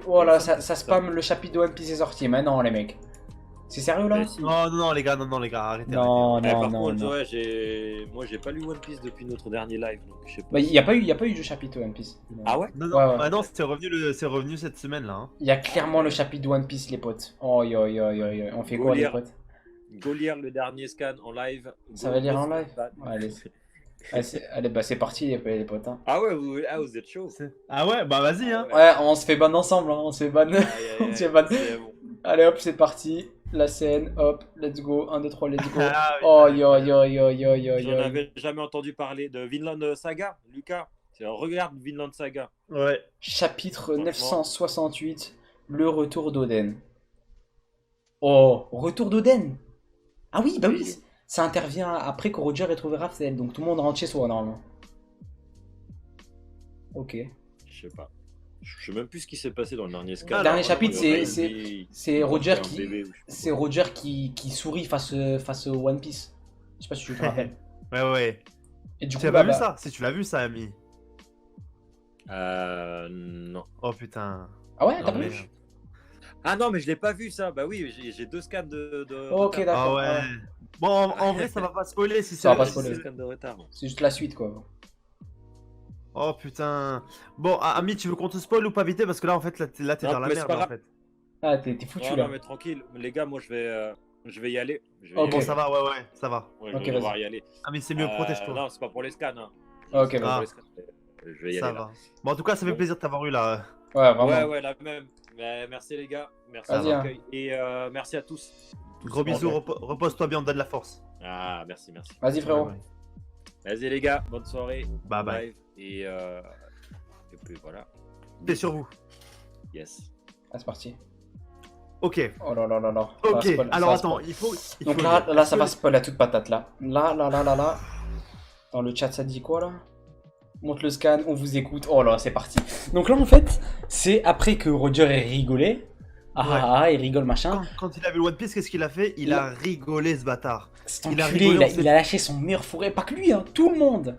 Oh là, ça spam le chapitre de One Piece est sorti. Mais non, les mecs. C'est sérieux là? Non, les gars, arrêtez. Non, Par non, contre, non. ouais, moi j'ai pas lu One Piece depuis notre dernier live, donc je sais pas. Bah, y a pas eu de chapitre de One Piece. Ah ouais? Non, Ouais. Ah non, c'est revenu cette semaine là. Hein. Il y a clairement le chapitre de One Piece, les potes. Oh, on fait quoi, les potes? Go lire le dernier scan en live. Ça va lire en live? Allez. Allez, bah c'est parti, les potes. Hein. Ah ouais, vous êtes chaud. Ah ouais, bah vas-y, hein. Ouais, on se fait ban ensemble, hein. On se fait ban. On se fait ban. C'est bon. Allez, hop, c'est parti. La scène, hop, let's go. 1, 2, 3, let's go. Ah, oui, Oh, J'en avais jamais entendu parler de Vinland Saga, Lucas. Regarde Vinland Saga. Ouais. Chapitre 968, le retour d'Oden. Oh, retour d'Oden. Ah oui, bah oui. Ça intervient après que Roger ait trouvé Raphaël, donc tout le monde rentre chez soi normalement. Ok. Je sais pas. Je sais même plus ce qui s'est passé dans le dernier scan. Le dernier chapitre, c'est Roger un bébé ou je sais pas c'est quoi. Roger qui sourit face au One Piece. Je sais pas si tu te rappelles. Ouais. Et du Tu coup, as pas vu ça? Si tu l'as vu ça, ami. Non. Oh putain. Ah ouais, t'as Non, pas mais vu? Ah non, mais je l'ai pas vu ça. Bah oui, j'ai 2 scans de Ok, retard. d'accord. Ah ouais. Bon, en vrai, ça va pas spoiler si Ça va c'est. pas J'ai spoiler. 2 scans de retard. C'est juste la suite, quoi. Oh putain. Bon, Ami, tu veux qu'on te spoil ou pas vite? Parce que là, en fait, t'es Non, dans la mais c'est merde pas en grave. fait. Ah, t'es foutu Ouais, là. non, mais tranquille. Les gars, moi je vais y aller. Je vais Ok. y Bon, aller. ça va, ouais, ça va. Ouais, je Ok, vais devoir vas-y. y aller. Ami, c'est mieux, protège-toi. Non, c'est pas pour les scans. Hein. Ok, C'est pas vas-y. pour les scans. Je vais y Ça aller là. va. Bon, en tout cas, ça fait Bon. plaisir de t'avoir eu là. Ouais, vraiment. Ouais, la même. Mais merci les gars. Merci Vas-y, de hein. l'accueil. Et merci à tous. Gros bisous, Ok. repose-toi bien, on te donne de la force. Ah, merci. Vas-y, frérot. Ouais. Vas-y les gars, bonne soirée. Bye bye. Live. Et puis voilà. T'es sur vous. Yes. Ah, c'est parti. Ok. Oh là là là là. Ça va Ok. spoil, ça Alors va attends, spoil. il faut. Donc là, ça va spoil à toute patate là. Là. Dans le chat, ça dit quoi là? Monte le scan, on vous écoute. Oh là, c'est parti. Donc là, en fait, c'est après que Roger ait rigolé. Il rigole machin. Quand il a vu le One Piece, qu'est-ce qu'il a fait? Il a rigolé ce bâtard. Cet il a enculé, rigolé, il a lâché son meilleur fourré. Pas que lui, hein, tout le monde.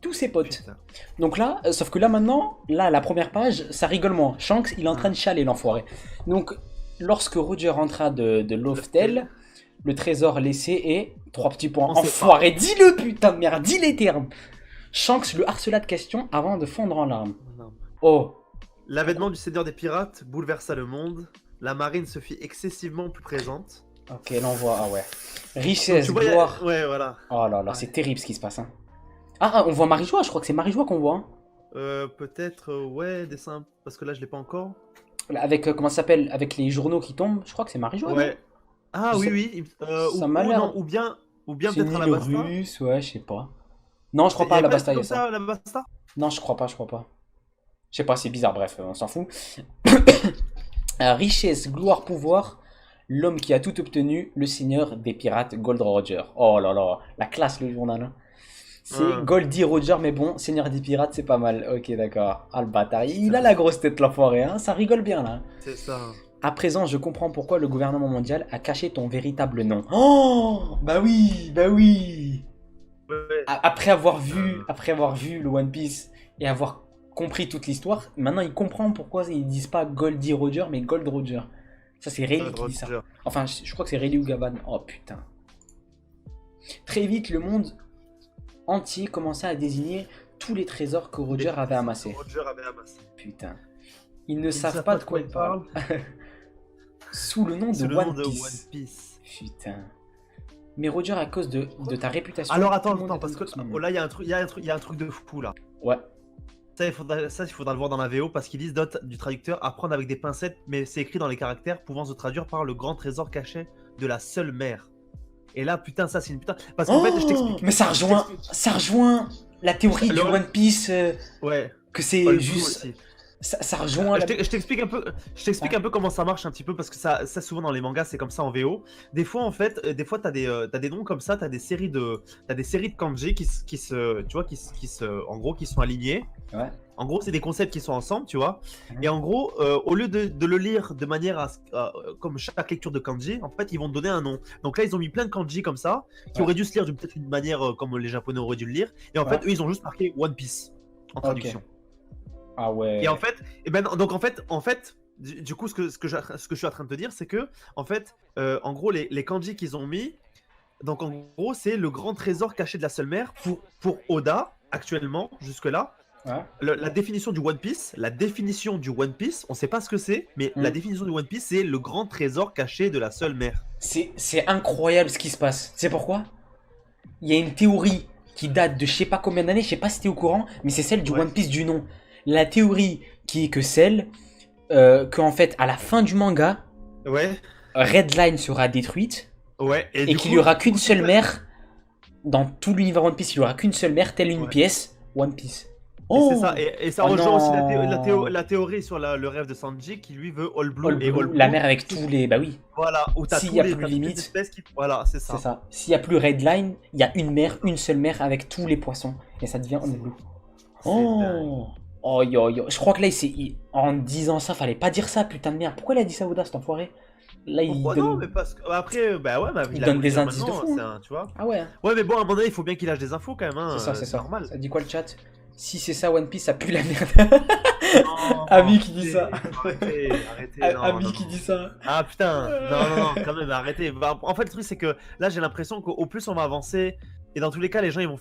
Tous ses potes. Putain. Donc là, sauf que là maintenant, la première page, ça rigole moins. Shanks, il est en train de chialer, l'enfoiré. Donc, lorsque Roger rentra de Loftel, le trésor laissé est 3 petits points. On sait Enfoiré, dis-le putain de merde, dis les termes. Shanks le harcela de questions avant de fondre en larmes. Oh, L'avènement du Seigneur des Pirates bouleversa le monde. La marine se fit excessivement plus présente. ok, l'envoi, ah ouais. Richesse, Tu vois, gloire. ouais, voilà. Oh là là, Ouais. c'est terrible ce qui se passe. Hein. On voit Marie-Joie, je crois que c'est Marie-Joie qu'on voit. Hein. Peut-être, ouais, dessin, parce que là, je l'ai pas encore. Avec, comment ça s'appelle, avec les journaux qui tombent, je crois que c'est Marie-Joie. Ouais. Ah Je oui, sais- oui. ça m'a l'air- non, ou bien C'est peut-être une à la île Basta. russe, ouais, je sais pas. Non, je crois Il pas y à la avait Basta, il y a comme ça. la Basta. Non, je crois pas. Je sais pas, c'est bizarre, bref, on s'en fout. Richesse, gloire, pouvoir, l'homme qui a tout obtenu, le seigneur des pirates, Gold Roger. Oh là là, la classe le journal. Hein. C'est Goldie Roger, mais bon, seigneur des pirates, c'est pas mal. Ok, d'accord. Ah, le bâtard, il a la grosse tête, l'enfoiré, hein. Ça rigole bien, là. C'est ça. À présent, je comprends pourquoi le gouvernement mondial a caché ton véritable nom. Oh, bah oui. Ouais. Après avoir vu le One Piece et avoir compris toute l'histoire, maintenant il comprend pourquoi ils disent pas Goldie Roger mais Gold Roger. Ça c'est Rayleigh qui dit ça. Roger. Enfin, je crois que c'est Rayleigh ou Gavan. Oh putain. Très vite, le monde entier commença à désigner tous les trésors que Roger avait amassés. Roger avait amassé. Putain. Ils ne savent pas de quoi ils parlent. Sous le nom C'est de le One nom de Piece. One Piece. Putain. Mais Roger, à cause de ta réputation. Alors tout le monde attends, est parce que en ce moment. oh, là il y a un truc de fou là. Ouais. Ça, il faudra le voir dans la VO parce qu'ils disent note du traducteur à prendre avec des pincettes, mais c'est écrit dans les caractères pouvant se traduire par le grand trésor caché de la seule mer. Et là, putain, ça c'est une putain. Parce qu'en fait, je t'explique. Mais ça rejoint la théorie du One Piece, Ouais. que c'est Paul Blue juste. aussi. Ça rejoint. Je t'explique un peu. Un peu comment ça marche un petit peu parce que ça souvent dans les mangas c'est comme ça en VO. Des fois en fait, t'as des noms comme ça, t'as des séries de kanji qui sont alignés. Ouais. En gros, c'est des concepts qui sont ensemble, tu vois. Mhm. Et en gros, au lieu de le lire de manière comme chaque lecture de kanji, en fait, ils vont te donner un nom. Donc là, ils ont mis plein de kanji comme ça, qui Ouais. auraient dû se lire peut-être d'une manière comme les Japonais auraient dû le lire. Et en fait, eux, ils ont juste marqué One Piece en traduction. Ok. Ok. Alors attends, parce que là, là il y a un truc, il y a un truc de fou là. Ouais. Ça, il faudra le voir dans la VO parce qu'ils disent note du traducteur à prendre avec des pincettes, mais c'est écrit dans les caractères pouvant se traduire par le grand trésor caché de la seule mer. Et en fait, eux, ils ont juste marqué One Piece en traduction. Ah ouais. Et en fait, donc en fait, du coup, ce que je suis en train de te dire, c'est que, en fait, en gros, les kanji qu'ils ont mis, donc en gros, c'est le grand trésor caché de la seule mer pour Oda, actuellement, jusque-là. Ouais. La définition du One Piece, on sait pas ce que c'est, mais la Mm. définition du One Piece, c'est le grand trésor caché de la seule mer. C'est incroyable ce qui se passe. C'est pourquoi? Il y a une théorie qui date de je sais pas combien d'années, je sais pas si t'es au courant, mais c'est celle du Ouais. One Piece du nom. La théorie qui est que celle qu'en fait, à la fin du manga, Ouais, Red Line sera détruite ouais. et du qu'il coup, n'y aura qu'une seule mer dans tout l'univers One Piece. Il n'y aura qu'une seule mer, telle une Ouais. pièce One Piece. Et c'est Oh, ça, et ça Oh rejoint aussi non. la théorie sur le rêve de Sanji qui lui veut All Blue. All Et Blue, All Blue, la mer avec tous les. Bah oui, voilà, où t'as s'il y a plus t'as toutes les limite. espèces qui. Voilà, c'est c'est ça. ça. S'il n'y a plus Red Line, il y a une mer, une seule mer avec tous les poissons. Et ça devient All Blue. C'est dingue. Oh, oh yo yo. Je crois que là, en disant ça, fallait pas dire ça, putain de merde. Pourquoi il a dit ça, Oda, cet enfoiré? Là, il Pourquoi donne. non, mais parce que. Après, bah ouais, bah, Il a donne voulu des dire indices de maintenant, fou, c'est tu vois. Ah ouais, Ouais, mais bon, à un moment donné, il faut bien qu'il lâche des infos quand même, hein, c'est ça, c'est ça. normal. Ça dit quoi le chat? Si c'est ça One Piece, ça pue la merde. Non, Ami qui dit ça. Arrêtez, arrêtez, non, Ami non, qui non. dit ça. Ah putain, non, quand même, arrêtez. Bah, en fait, le truc, c'est que là, j'ai l'impression qu'au plus on va avancer, et dans tous les cas, les gens, ils vont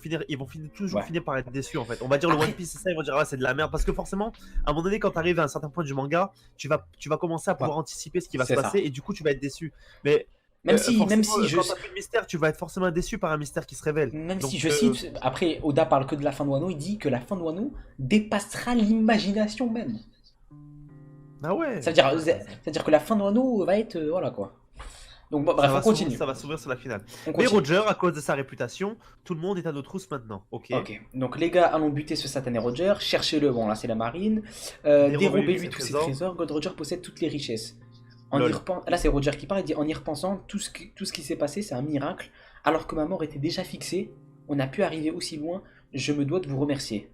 toujours Ouais. finir par être déçus, en fait. On va dire le Après- One Piece, c'est ça, ils vont dire, ah, c'est de la merde. Parce que forcément, à un moment donné, quand tu arrives à un certain point du manga, tu vas commencer à pouvoir anticiper ce qui va se C'est ça. passer, et du coup, tu vas être déçu. Mais Même si forcément, je. quand t'as plus de mystère, tu vas être forcément déçu par un mystère qui se révèle. Même Donc, si je cite, après Oda parle que de la fin de Wano, il dit que la fin de Wano dépassera l'imagination même. Ah ouais. C'est-à-dire que la fin de Wano va être. Voilà quoi. Donc bon, bref, on continue. Ça va s'ouvrir sur la finale. On Mais continue. Roger, à cause de sa réputation, tout le monde est à nos trousses maintenant. Ok. Ok, donc les gars, allons buter ce satané Roger, cherchez-le, bon là c'est la marine, Dérobez-lui dérobez-lui ses tous ses trésors. trésors, God Roger possède toutes les richesses. Lol. Là c'est Roger qui parle, il dit en y repensant, tout ce qui s'est passé c'est un miracle, alors que ma mort était déjà fixée, on a pu arriver aussi loin, je me dois de vous remercier.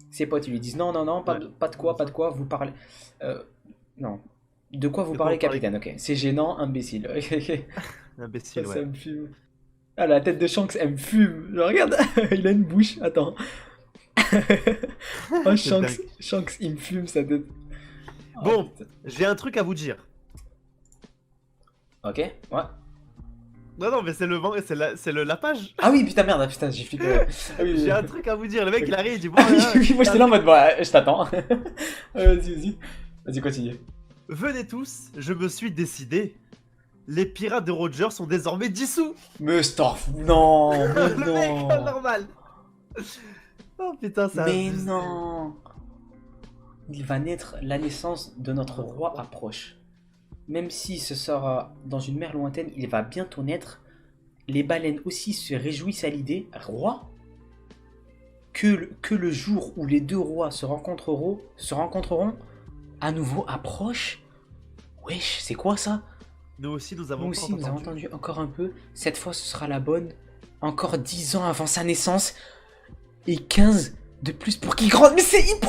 Ses potes ils lui disent non, pas de quoi, vous parlez... non. De quoi vous parlez, capitaine? Ok, c'est gênant, imbécile. Imbécile, Ça ouais. me fume. Ah, la tête de Shanks, elle me fume. Je regarde, il a une bouche. Attends. Oh, Shanks, il me fume sa tête. Oh, Bon, putain. j'ai un truc à vous dire. Ok, ouais. Non, mais c'est la page. Ah oui, putain, merde, putain, j'ai flippé. Ah oui, J'ai un truc à vous dire. Le mec, il arrive, il dit bon, Ah oui, voilà, oui, moi j'étais là en mode, bah, je t'attends. Vas-y. Vas-y, continue. venez tous, je me suis décidé. Les pirates de Roger sont désormais dissous. Mais Storf, non, mais Le mec, non. normal. Oh putain, ça. Mais non. Il va naître, la naissance de notre roi approche. Même si ce sera dans une mer lointaine, il va bientôt naître. Les baleines aussi se réjouissent à l'idée. Roi que le jour où les deux rois se rencontreront à nouveau approche. Wesh, c'est quoi ça? Nous aussi, nous avons Nous aussi, nous avons entendu encore un peu. Cette fois, ce sera la bonne. Encore 10 ans avant sa naissance. Et 15 de plus pour qu'il grandisse. Mais c'est...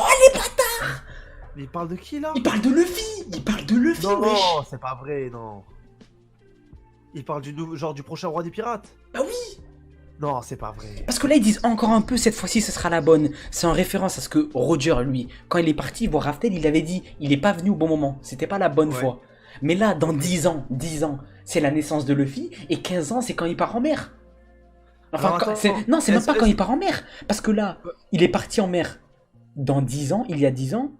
Mais il parle de qui là? Il parle de Luffy. Non, wesh. c'est pas vrai, non. Il parle genre du prochain roi des pirates. Bah oui. Non, c'est pas vrai. Parce que là, ils disent encore un peu, cette fois-ci, ce sera la bonne. C'est en référence à ce que Roger, lui, quand il est parti voir Raftel, il avait dit, il est pas venu au bon moment. C'était pas la bonne Ouais. fois. Mais là, dans 10 ans, c'est la naissance de Luffy. Et 15 ans, c'est quand il part en mer. Enfin, Alors, attends, non, c'est même est-ce- pas quand est-ce- il part en mer. Parce que là, il est parti en mer dans 10 ans, il y a 10 ans.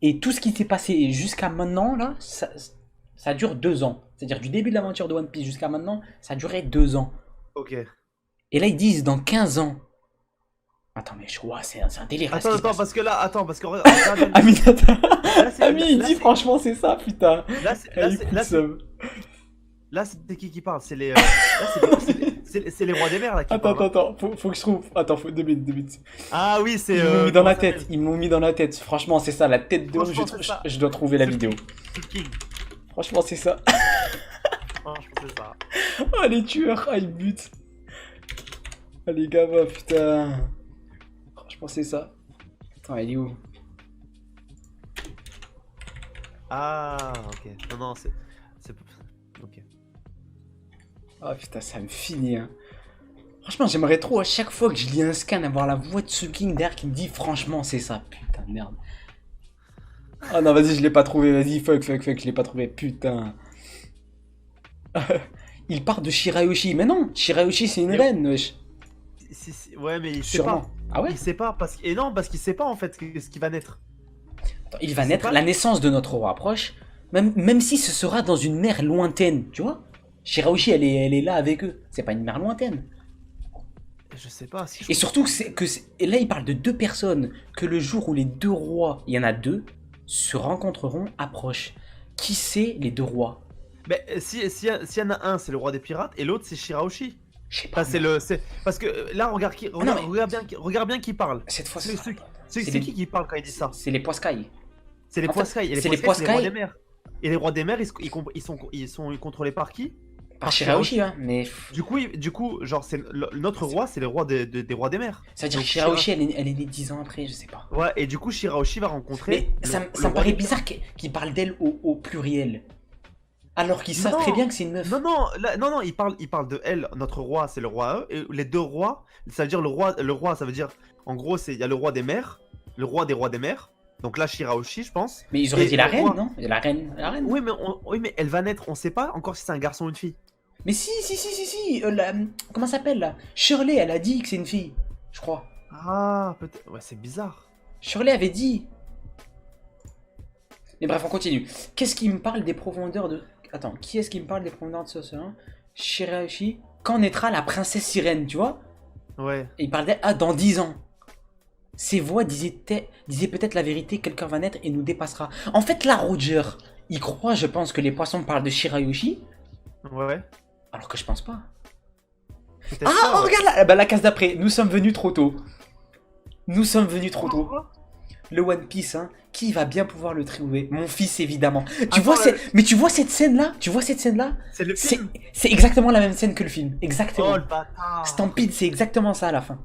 Et tout ce qui s'est passé jusqu'à maintenant, là, ça dure 2 ans. C'est-à-dire du début de l'aventure de One Piece jusqu'à maintenant, ça a duré 2 ans. Ok. Et là, ils disent dans 15 ans. Attends, mais je vois, c'est un délire. là, ce qui se passe. Parce que là, parce que regarde, Ami, là, c'est- Ami, il là, dit c'est- franchement, c'est ça, putain. là, c'est- Ah, là, il c'est- coûte là, somme. là, c'est qui parle? C'est les, là, c'est les rois des mers là qui Attends, parlent. faut que je trouve. Attends, faut 2 minutes. Ah oui, c'est. Ils m'ont mis dans la comment ça tête, s'appelle? ils m'ont mis dans la tête. Franchement, c'est ça, la tête de homme. Franchement, c'est ça. Je dois trouver la C'est le vidéo. C'est le King. Franchement, c'est ça. Franchement, c'est ça. Oh, les tueurs, ah, ils butent. Ah, les gamins, putain. Franchement, c'est ça. Attends, elle est où? Ah, ok. Non, c'est. Ok. Ah, putain, ça me finit, hein. Franchement, j'aimerais trop à chaque fois que je lis un scan avoir la voix de Tsuking derrière qui me dit franchement, c'est ça, putain. merde. Ah non, vas-y, je l'ai pas trouvé. Vas-y, fuck, je l'ai pas trouvé. Putain. Il part de Shirayoshi. Mais non, Shirayoshi, c'est une reine, wesh. Ouais, mais il sait Sûrement. pas. Ah ouais? Il sait pas parce que... Et non, parce qu'il sait pas en fait ce qui va naître. Attends, il va C'est naître, pas- la naissance de notre roi approche, même si ce sera dans une mer lointaine, tu vois? Shirahoshi, elle est là avec eux, c'est pas une mer lointaine. Je sais pas si je... Et surtout, et là, il parle de deux personnes, que le jour où les deux rois, il y en a deux, se rencontreront, approche. Qui c'est les deux rois? Mais s'il y en a un, c'est le roi des pirates et l'autre, c'est Shirahoshi. Je sais pas. Enfin, parce que là, regarde qui, non, mais- regarde bien qui parle. Cette fois, C'est sera pas- c'est les- qui parle quand il dit ça? C'est les Poiscailles. C'est les en fait, Poiscailles. Et c'est les Poiscailles, c'est les rois Poiscailles. des mers. Et les rois des mers, ils sont contrôlés par qui? Par Shirahoshi, hein, mais Du coup, genre, notre roi, c'est le roi des rois des mers. ça veut dire que Donc, Shirahoshi, elle est née 10 ans après, je sais pas. Ouais, et du coup, Shirahoshi va rencontrer. Mais ça le me roi paraît des bizarre qu'il parle d'elle au pluriel. Alors qu'ils savent Non. très bien que c'est une meuf. Non, il parle de elle. Notre roi, c'est le roi et les deux rois, ça veut dire le roi, ça veut dire, en gros, il y a le roi des mers, le roi des rois des mers. Donc là, Shirahoshi, je pense. Mais ils auraient Et dit la le reine, roi- non? La reine, la reine. Oui, mais elle va naître. On sait pas encore si c'est un garçon ou une fille. Mais si. Comment ça s'appelle là? Shirley, elle a dit que c'est une fille, je crois. Ah, peut-être. Ouais, c'est bizarre. Shirley avait dit. Mais bref, on continue. Qu'est-ce qui me parle des profondeurs de... Attends, qui est-ce qui me parle des profondeurs de ce océan? Shirahoshi. Quand naîtra la princesse sirène, tu vois? Ouais. Et il parle d'elle, dans 10 ans. Ses voix disaient peut-être la vérité, quelqu'un va naître et nous dépassera. En fait, là, Roger, il croit, je pense, que les poissons parlent de Shirahoshi, Ouais. alors que je pense pas. Peut-être Ah, pas, oh, ouais. regarde là, bah, la case d'après. Nous sommes venus trop tôt. Nous sommes venus trop tôt. Le One Piece, hein, qui va bien pouvoir le trouver? Mon fils, évidemment. Mais tu vois cette scène-là? C'est le film. C'est exactement la même scène que le film. Exactement. Oh le bâtard. Stampede, c'est exactement ça à la fin.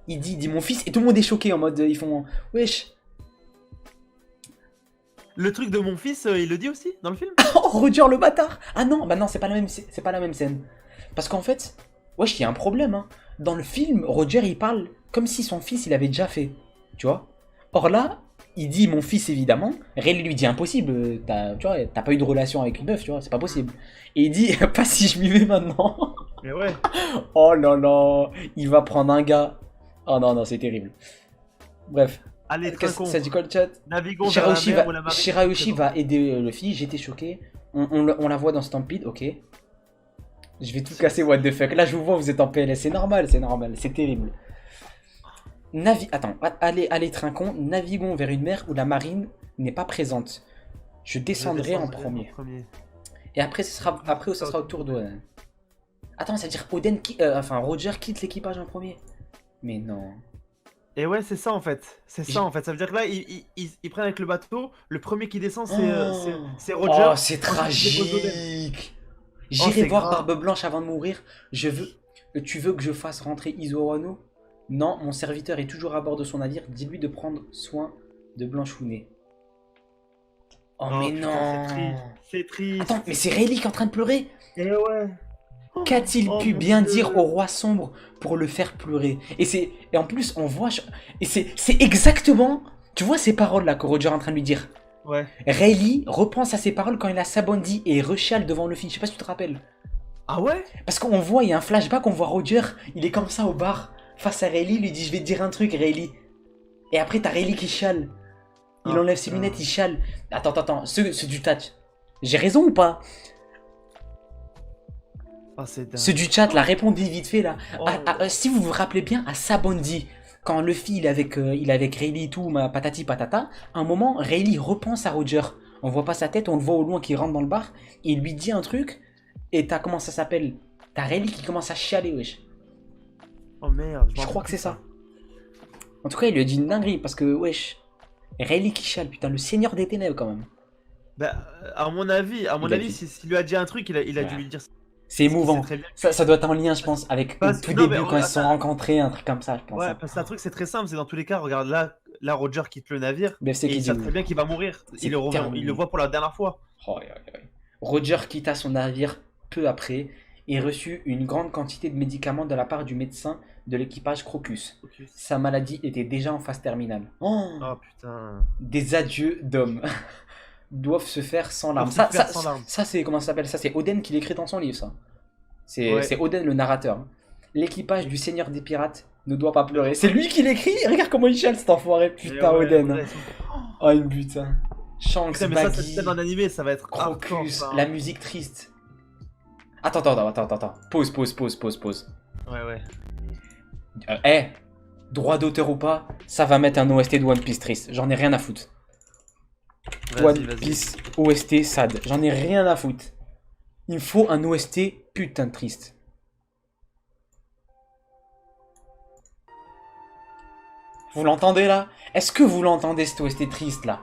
Il dit mon fils, et tout le monde est choqué en mode, ils font, wesh. Le truc de mon fils, il le dit aussi dans le film. Oh, Roger le bâtard. Ah non, bah non, c'est pas la même scène. Parce qu'en fait, wesh, il y a un problème, hein. Dans le film, Roger, il parle comme si son fils, il avait déjà fait. Tu vois? Or là, il dit mon fils, évidemment. Rayleigh lui dit impossible. Tu vois, t'as pas eu de relation avec une meuf, tu vois, c'est pas possible. Et il dit, pas si je m'y vais maintenant. Mais ouais. Oh là là, il va prendre un gars. Oh non, c'est terrible. Bref. Allez, Ça dit quoi le chat? Naviguons vers la mer ou la marine. Shirahoshi va aider le fils, j'étais choqué. On la voit dans Stampede, ok. Je vais tout casser, what the fuck. Là, je vous vois, vous êtes en PLS, c'est normal, c'est terrible. Attends, allez Trincon, naviguons vers une mer où la marine n'est pas présente. Je descendrai en premier. Et après, ce sera au tour d'Oden. Attends, ça veut dire Roger quitte l'équipage en premier. Mais non. Et ouais, c'est ça en fait. Ça veut dire que là, ils prennent avec le bateau. Le premier qui descend, c'est Roger. Oh, c'est tragique. J'irai voir Barbe Blanche avant de mourir. Tu veux que je fasse rentrer Izo Wano? Non, mon serviteur est toujours à bord de son navire. Dis-lui de prendre soin de Blanchounet. Oh, mais putain, non. C'est triste. Attends, mais c'est Rayleigh qui est en train de pleurer. Et ouais. Qu'a-t-il pu mon bien Dieu. dire au roi sombre pour le faire pleurer? Et en plus, on voit... Et c'est exactement... Tu vois ces paroles-là que Roger est en train de lui dire? Ouais. Rayleigh repense à ses paroles quand il a Sabondi et rechiale devant le fils. Je sais pas si tu te rappelles. Ah ouais? Parce qu'on voit, il y a un flashback, on voit Roger, il est comme ça au bar, face à Rayleigh, lui dit je vais te dire un truc Rayleigh. Et après t'as Rayleigh qui chiale. Il enlève ses lunettes, il chiale. Attends, ceux du chat. J'ai raison ou pas? Oh, c'est dingue. Ceux du chat, là, répondez vite fait là. Oh. Si vous vous rappelez bien, à Sabondi, quand le fils il est avec Rayleigh et tout, patati patata, à un moment, Rayleigh repense à Roger. On voit pas sa tête, on le voit au loin qui rentre dans le bar, et il lui dit un truc, et t'as comment ça s'appelle? T'as Rayleigh qui commence à chialer, wesh. Oh merde. Je crois que c'est ça. En tout cas, il lui a dit une dinguerie, parce que, wesh, Rayleigh qui chiale, putain, le seigneur des ténèbres quand même. Bah, à mon avis, s'il lui a dit un truc, il a dû lui dire. C'est émouvant. Très bien. Ça doit être en lien, je pense, avec au tout début quand ils se sont attends. rencontrés, un truc comme ça, je pense. Ouais, parce que un truc, c'est très simple. C'est dans tous les cas, regarde là, Roger quitte le navire. BFC Et qui il dit sait oui. très bien qu'il va mourir. C'est Il terminé. le voit pour la dernière fois. Oh, Roger quitta son navire peu après. et reçut une grande quantité de médicaments de la part du médecin de l'équipage Crocus. Focus. Sa maladie était déjà en phase terminale. Oh, Oh putain. des adieux d'hommes doivent se faire sans larmes. Doivent se faire sans larmes. Ça, c'est comment ça s'appelle? Ça, c'est Oden qui l'écrit dans son livre, ça. C'est Ouais. c'est Oden le narrateur. L'équipage du Seigneur des Pirates ne doit pas pleurer. C'est lui qui l'écrit. Regarde comment il chiale cet enfoiré. Putain, Ouais, Oden. ouais, Oh, une putain. Shanks, Putain, mais ça, cette Baggy, scène en animé, ça va être Crocus, hardcore, ça, hein. la musique triste. Attends. Pause. Ouais. Droit d'auteur ou pas, ça va mettre un OST de One Piece triste. J'en ai rien à foutre. Vas-y, One vas-y. Piece OST sad. J'en ai rien à foutre. Il me faut un OST putain de triste. Vous l'entendez là? Est-ce que vous l'entendez cet OST triste là?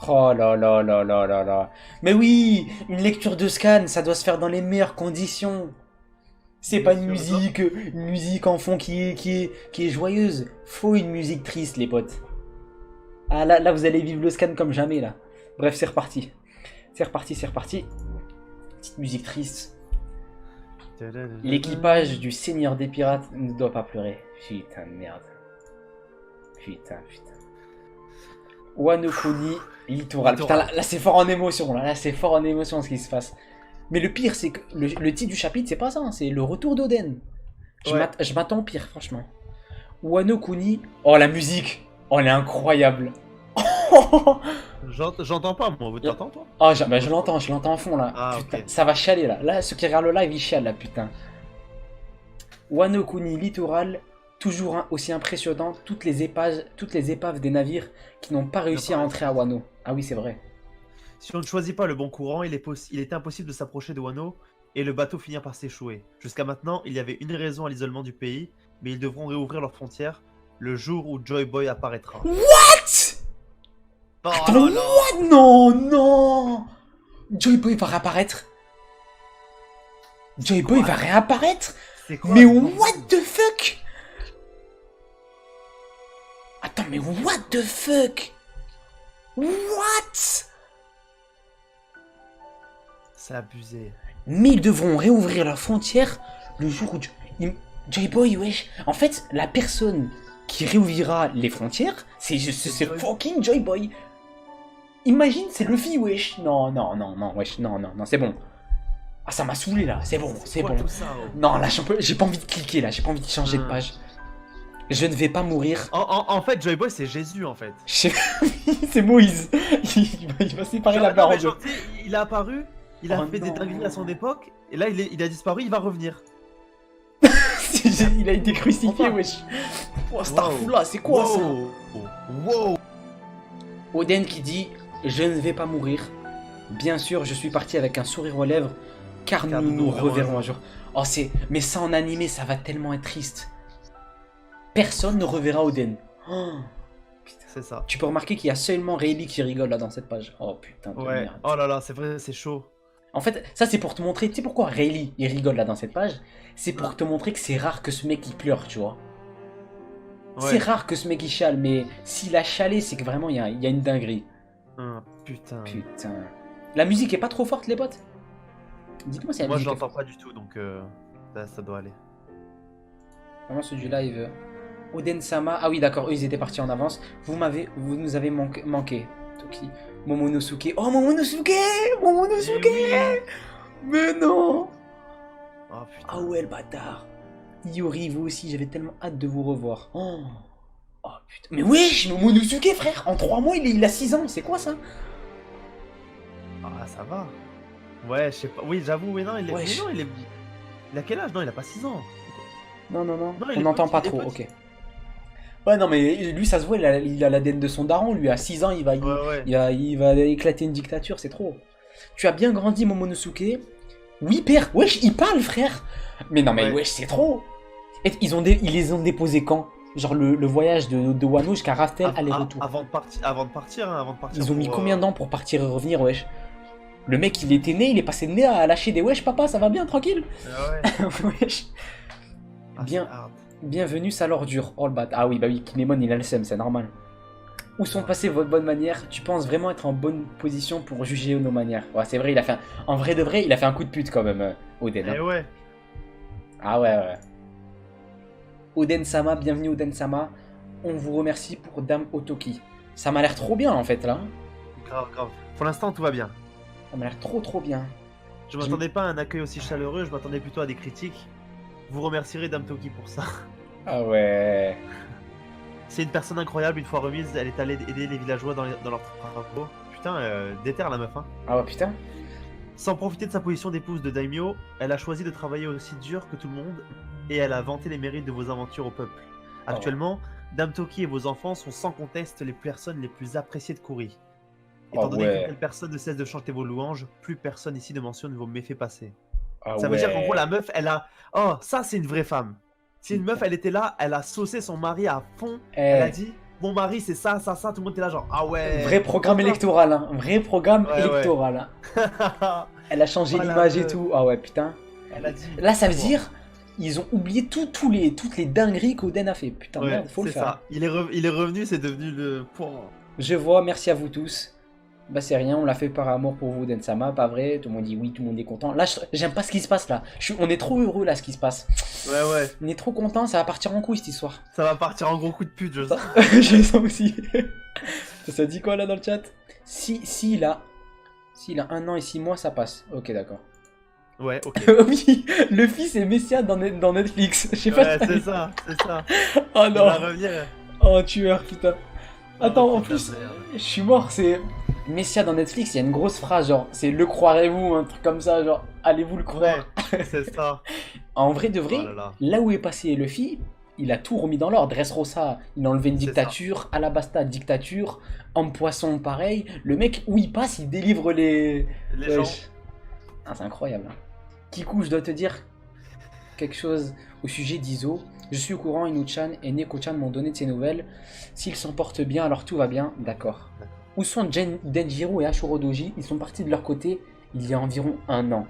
Oh là là là là là là. Mais oui, une lecture de scan, ça doit se faire dans les meilleures conditions. C'est pas une musique en fond qui est joyeuse. Faut une musique triste, les potes. Ah là, vous allez vivre le scan comme jamais là. Bref, c'est reparti. C'est reparti. Petite musique triste. L'équipage du Seigneur des Pirates ne doit pas pleurer. Putain de merde. Putain. Wano Kuni, littoral. Putain, là c'est fort en émotion. Là c'est fort en émotion ce qui se passe. Mais le pire, c'est que le titre du chapitre, c'est pas ça. C'est le retour d'Oden. Je m'attends au pire, franchement. Wano Kuni. Oh, la musique. Oh, elle est incroyable. J'entends pas, moi. Vous t'entends, toi? Oh, je l'entends en fond là. Ah, putain, ok. ça va chialer là. Là, ceux qui regardent le live, ils chialent là, putain. Wano Kuni littoral, toujours aussi impressionnant. Toutes les épaves des navires qui n'ont pas réussi à entrer à Wano. Ah oui, c'est vrai. Si on ne choisit pas le bon courant, il était impossible de s'approcher de Wano et le bateau finir par s'échouer. Jusqu'à maintenant, il y avait une raison à l'isolement du pays, mais ils devront réouvrir leurs frontières le jour où Joy Boy apparaîtra. What? Oh, Attends, là, là. what? Non. Joy Boy va réapparaître. Joy Boy va réapparaître? C'est quoi Mais ce what bordel? the fuck? Attends, mais what the fuck? What? C'est abusé. Mais ils devront réouvrir leurs frontières le jour où Joy Boy, wesh. En fait, la personne qui réouvrira les frontières, c'est fucking Joy Boy. Imagine, c'est Luffy, wesh. Non, wesh, non, c'est bon. Ah, ça m'a saoulé là, c'est bon. Quoi, tout ça, oh. Non, là, j'ai pas envie de cliquer là, j'ai pas envie de changer de page. Je ne vais pas mourir. En fait, Joy Boy, c'est Jésus, en fait. C'est Moïse. Il va séparer la barre en deux. Tu sais, il a apparu, il a Oh fait des non. dingueries à son époque, et là, il a disparu, il va revenir. Il a été crucifié, Enfin. wesh. Oh, Starfula, c'est quoi ça? Wow. Oden qui dit « Je ne vais pas mourir. Bien sûr, je suis parti avec un sourire aux lèvres, car nous nous reverrons un jour. » Oh, mais ça en animé, ça va tellement être triste. Personne ne reverra Oden. Oh, C'est ça. tu peux remarquer qu'il y a seulement Rayleigh qui rigole là dans cette page. Oh putain de Ouais. merde. Oh là là, c'est vrai, c'est chaud. En fait, ça c'est pour te montrer, tu sais pourquoi Rayleigh il rigole là dans cette page? C'est pour te montrer que c'est rare que ce mec il pleure, tu vois. Ouais. C'est rare que ce mec il chiale, mais s'il a chialé, c'est que vraiment il y a une dinguerie. Putain. Putain. La musique est pas trop forte, les potes? Dites-moi si la Moi, musique je est l'entends forte. pas du tout, donc ça doit aller. Vraiment, ceux du live. Oden-sama. Ah oui, d'accord, eux ils étaient partis en avance. Vous nous avez manqué. Toki. Momonosuke. Oh, Momonosuke! Momonosuke! Eh Mais non! Oh putain. Ah ouais, le bâtard. Yuri, vous aussi, j'avais tellement hâte de vous revoir. Oh, putain. Mais wesh, Momonosuke, frère! En 3 mois, il a 6 ans, c'est quoi ça? Ah, ça va. Ouais, je sais pas. Oui, j'avoue, mais non, il est. Wesh. Mais non, il a quel âge? Non, il a pas 6 ans. Non, Non, il on est n'entend petit, pas il est trop, petit. ok. Ouais, non, mais lui, ça se voit, il a l'ADN de son daron, lui, à 6 ans, il va éclater une dictature, c'est trop. Tu as bien grandi, Momonosuke. Oui, père, wesh, il parle, frère. Mais non, mais Ouais. wesh, c'est trop. Et ils les ont déposés quand? Genre le voyage de Wano jusqu'à Raftel, aller-retour. Avant de partir. Ils ont mis pour, combien de temps pour partir et revenir, wesh? Le mec, il était né, il est passé de né à lâcher des wesh, papa, ça va bien, tranquille? Ouais. Wesh. Ah, Bien. c'est hard. Bienvenue, ça l'ordure. Oh le bat. Ah oui, bah oui, Kinemon, il a le seum, c'est normal. Où sont passées vos bonnes manières? Tu penses vraiment être en bonne position pour juger nos manières? Ouais, c'est vrai, il a fait en vrai de vrai, il a fait un coup de pute quand même, Oden. Hein. Eh ouais. Ah ouais. Oden-sama, bienvenue Oden-sama. On vous remercie pour Dame Otoki. Ça m'a l'air trop bien en fait là. Grave, grave. Pour l'instant, tout va bien. Ça m'a l'air trop bien. Je m'attendais pas à un accueil aussi chaleureux, je m'attendais plutôt à des critiques. Vous remercierez Dame Toki pour ça. Ah ouais. C'est une personne incroyable, une fois remise, elle est allée aider les villageois dans leurs travaux. Putain, déterre la meuf, hein. Ah ouais, putain. Sans profiter de sa position d'épouse de Daimyo, elle a choisi de travailler aussi dur que tout le monde et elle a vanté les mérites de vos aventures au peuple. Actuellement, Dame Toki et vos enfants sont sans conteste les personnes les plus appréciées de Kuri. Étant donné ouais. que personne ne cesse de chanter vos louanges, plus personne ici ne mentionne vos méfaits passés. Ah Ça veut dire qu'en gros, la meuf, elle a... Oh, ça, c'est une vraie femme. Si une meuf, elle était là, elle a saucé son mari à fond. Elle a dit, mon mari, c'est ça, ça, ça. Tout le monde était là, genre, ah ouais. Vrai programme électoral, hein. Vrai programme Ouais, électoral. Hein. Elle a changé l'image et tout. Ah ouais, putain. Elle a dit. Là, ça veut dire, ils ont oublié toutes les dingueries qu'Oden a fait. Putain, Ouais, merde, faut le c'est faire. ça. Il est revenu, c'est devenu le point. Je vois, merci à vous tous. Bah c'est rien, on l'a fait par amour pour vous, Densama, pas vrai? Tout le monde dit oui, tout le monde est content. Là, j'aime pas ce qui se passe là. On est trop heureux là, ce qui se passe. Ouais. On est trop content, ça va partir en couille cette histoire. Ça va partir en gros coup de pute, je sens. Je le sens aussi. Ça dit quoi là dans le chat? S'il a 1 an et 6 mois, ça passe. Ok, d'accord. Ouais, ok. Oui, le fils est Messia dans Netflix. Je sais pas. Ouais, c'est ça. Oh Il non. va revenir. Oh, tueur, putain. Attends, Oh, en putain, plus, merde. je suis mort, c'est Messia dans Netflix, il y a une grosse phrase, genre, c'est le croirez-vous, un truc comme ça, genre, allez-vous le croire. Ouais, c'est ça. En vrai de vrai, Oh là là. là où est passé Luffy, il a tout remis dans l'ordre. Dressrosa, il a enlevé une C'est dictature, Alabasta, dictature, Homme Poisson, pareil. Le mec, où il passe, il délivre les... Les Ouais, gens. Ah, c'est incroyable. Hein. Kiku, je dois te dire quelque chose au sujet d'Izo. Je suis au courant, Inu-chan et Neko-chan m'ont donné de ces nouvelles. S'ils s'en portent bien, alors tout va bien. D'accord. Où sont Denjiro et Ashuro Doji? Ils sont partis de leur côté il y a environ 1 an.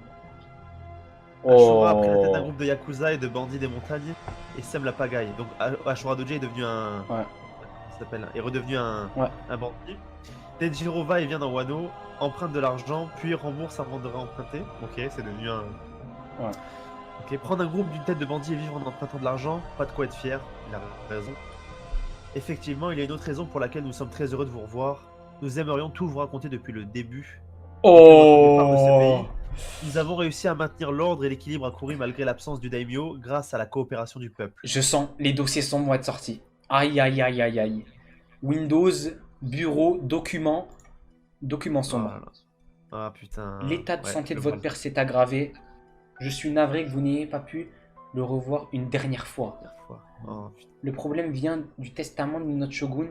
Ashura a pris la tête d'un groupe de Yakuza et de bandits des montagnes et sème la pagaille. Donc Ashura Doji est devenu un... Ouais. Comment ça s'appelle? Est redevenu un bandit. Denjiro va et vient dans Wano, emprunte de l'argent, puis rembourse avant de réemprunter. Ok, c'est devenu un... Ouais. Ok, prendre un groupe d'une tête de bandit et vivre en empruntant de l'argent, pas de quoi être fier, il a raison. Effectivement, il y a une autre raison pour laquelle nous sommes très heureux de vous revoir. Nous aimerions tout vous raconter depuis le début. De notre départ de ce pays. Nous avons réussi à maintenir l'ordre et l'équilibre à Kuri malgré l'absence du daimyo grâce à la coopération du peuple. Je sens, les dossiers vont être sortis. Aïe, aïe, aïe, aïe, aïe. Windows, bureau, documents sombres. Ah putain. L'état de santé de votre père s'est aggravé. Je suis navré que vous n'ayez pas pu le revoir une dernière fois. Oh, le problème vient du testament de notre shogun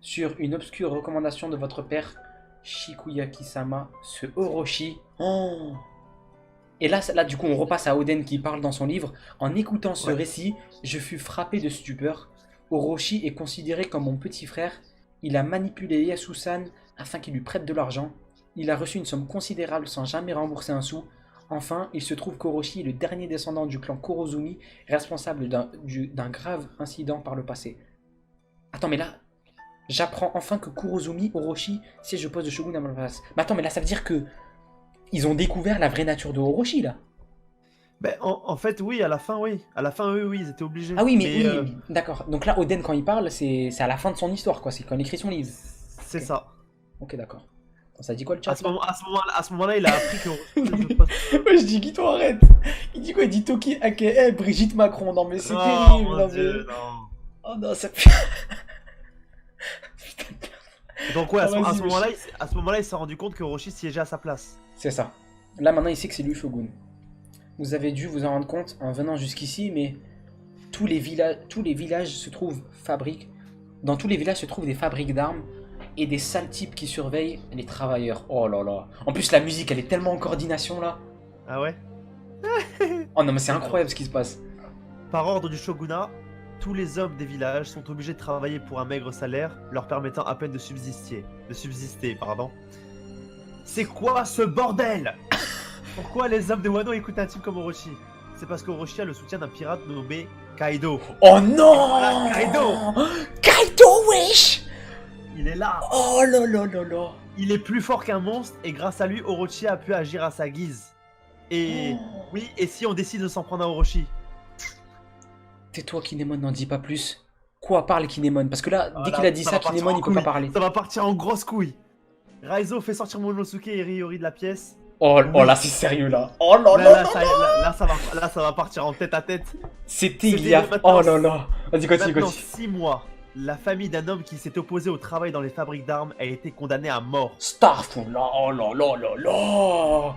sur une obscure recommandation de votre père, Shikuyaki-sama, ce Orochi. Oh. Et là, du coup, on repasse à Oden qui parle dans son livre. En écoutant ce récit, je fus frappé de stupeur. Orochi est considéré comme mon petit frère. Il a manipulé Yasusan afin qu'il lui prête de l'argent. Il a reçu une somme considérable sans jamais rembourser un sou. Enfin, il se trouve qu'Orochi est le dernier descendant du clan Kurozumi, responsable d'un grave incident par le passé. Attends, mais là, j'apprends enfin que Kurozumi, Orochi, siège au poste de shogun à ma place. Mais attends, mais là, ça veut dire que ils ont découvert la vraie nature de Orochi, là. Ben, en fait, oui, à la fin, oui. À la fin, oui, ils étaient obligés. Ah oui, mais oui, d'accord. Donc là, Oden, quand il parle, c'est à la fin de son histoire, quoi. C'est quand il écrit son livre. C'est ça. Ok, d'accord. Ça dit quoi le chat? À ce moment-là, il a appris que... Moi je dis Guito, arrête. Il dit quoi? Il dit Toki aka Brigitte Macron. Non mais c'est Oh, terrible. mon Non, Dieu, mais... non. Oh non, ça... Donc ouais, à Ah, ce moment-là, il s'est rendu compte que Orochi siégeait à sa place. C'est ça. Là maintenant il sait que c'est lui Shogun. Vous avez dû vous en rendre compte en venant jusqu'ici, mais tous les villages se trouvent fabriques. Dans tous les villages se trouvent des fabriques d'armes et des sales types qui surveillent les travailleurs. Oh là là. En plus la musique elle est tellement en coordination là. Ah ouais? Oh non mais c'est incroyable ce qui se passe. Par ordre du shogunat, tous les hommes des villages sont obligés de travailler pour un maigre salaire, leur permettant à peine de subsister. C'est quoi ce bordel? Pourquoi les hommes de Wano écoutent un type comme Orochi? C'est parce qu'Orochi a le soutien d'un pirate nommé Kaido. Oh non! Voilà, Kaido! Kaido, wesh! Il il est là. Oh là là là là. Il est plus fort qu'un monstre et grâce à lui, Orochi a pu agir à sa guise. Et oui, et si on décide de s'en prendre à Orochi? Tais-toi, Kinemon, n'en dis pas plus. Quoi, parle Kinemon? Parce que là, dès Voilà, qu'il a dit ça, va partir Kinemon, en il peut pas couille. parler. Ça va partir en grosse couille. Raizo fait sortir Momonosuke et Ryori de la pièce. Oh, oh là, c'est sérieux là. Oh là là. Là, ça va partir en tête à tête. C'était il C'était y a. maintenant- Oh là là. Vas-y, continue, Maintenant continue. 6 mois, la famille d'un homme qui s'est opposé au travail dans les fabriques d'armes a été condamnée à mort. Starful là. Oh là là là là.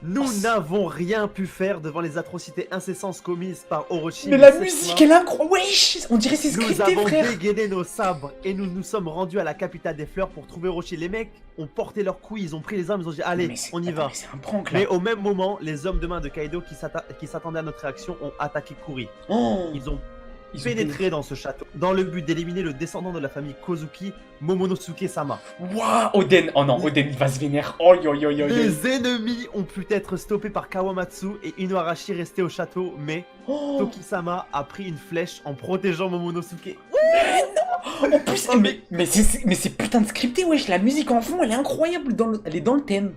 Nous n'avons rien pu faire devant les atrocités incessantes commises par Orochi. Mais la cette musique, fois, elle est incroyable. Wesh, on dirait c'est Nous scripté, avons frère. dégainé nos sabres et nous nous sommes rendus à la capitale des fleurs pour trouver Orochi. Les mecs ont porté leurs couilles, ils ont pris les armes, ils ont dit allez, Mais c'est- on y attends, va. mais c'est un prank là. Mais au même moment, les hommes de main de Kaido qui s'attendaient à notre réaction ont attaqué Kuri. Oh, Ils ont ils ont pénétré dans ce château dans le but d'éliminer le descendant de la famille Kozuki, Momonosuke-sama. Waouh, Oden. Oh non, Oden, il va se vénère. Oh yo yo yo yo. Les ennemis ont pu être stoppés par Kawamatsu et Inuarashi resté au château, mais Oh. Toki-sama a pris une flèche en protégeant Momonosuke. En plus, mais c'est putain de scripté, wesh. La musique en fond, elle est incroyable. Elle est dans le thème.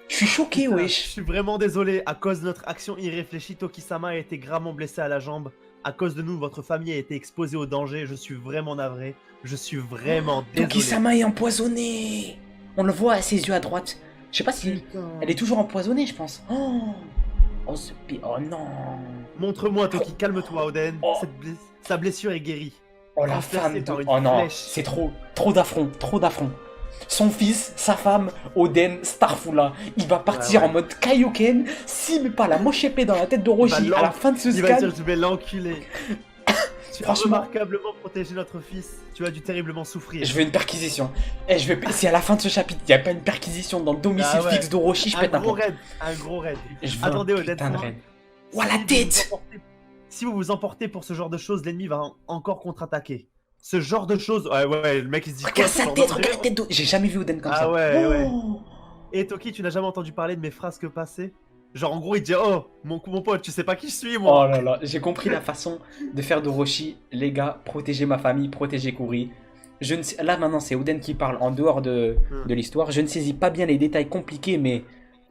Je suis choqué, Putain, Je wesh. suis vraiment désolé, à cause de notre action irréfléchie, Toki-sama a été gravement blessé à la jambe. À cause de nous, votre famille a été exposée au danger. Je suis vraiment navré. Je suis vraiment désolé. Toki-sama est empoisonnée. On le voit à ses yeux à droite. Je sais pas si. Putain. Elle est toujours empoisonnée, je pense. Oh, oh non. Montre-moi, Toki, calme-toi, Oden. Oh. Sa blessure est guérie. Oh la Remplacé femme de... par une Oh non, flèche. c'est trop. Trop d'affront, trop d'affront. Son fils, sa femme, Oden, Starfula. Il va partir Ouais. en mode Kaioken s'il met pas la moche épée dans la tête d'Orochi Il va à la fin de ce Il va scan. dire je vais l'enculer. Tu as Franchement. remarquablement protégé notre fils. Tu as dû terriblement souffrir. Je veux une perquisition. Eh, si à la fin de ce chapitre, il n'y a pas une perquisition dans le domicile Ah ouais. fixe d'Orochi, je Un pète un gros plomb. raid. Un gros raid. Je veux Attendez, un Oden. putain de moi, raid. Ouah, la si vous tête. vous emportez- Si vous vous emportez pour ce genre de choses, l'ennemi va encore contre-attaquer. Ce genre de choses. Ouais, le mec il se dit. quoi, Regarde ce sa genre tête, de- regarde la tête d'Oden. J'ai jamais vu Oden comme Ah ça. ouais, Oh. ouais. Et Toki, tu n'as jamais entendu parler de mes frasques passées? Genre en gros il dit oh mon pote tu sais pas qui je suis moi. Oh là là, j'ai compris la façon de faire d'Orochi. Les gars, protéger ma famille, protéger Kuri. Je ne sais... Là maintenant c'est Oden qui parle en dehors de l'histoire. Je ne saisis pas bien les détails compliqués, mais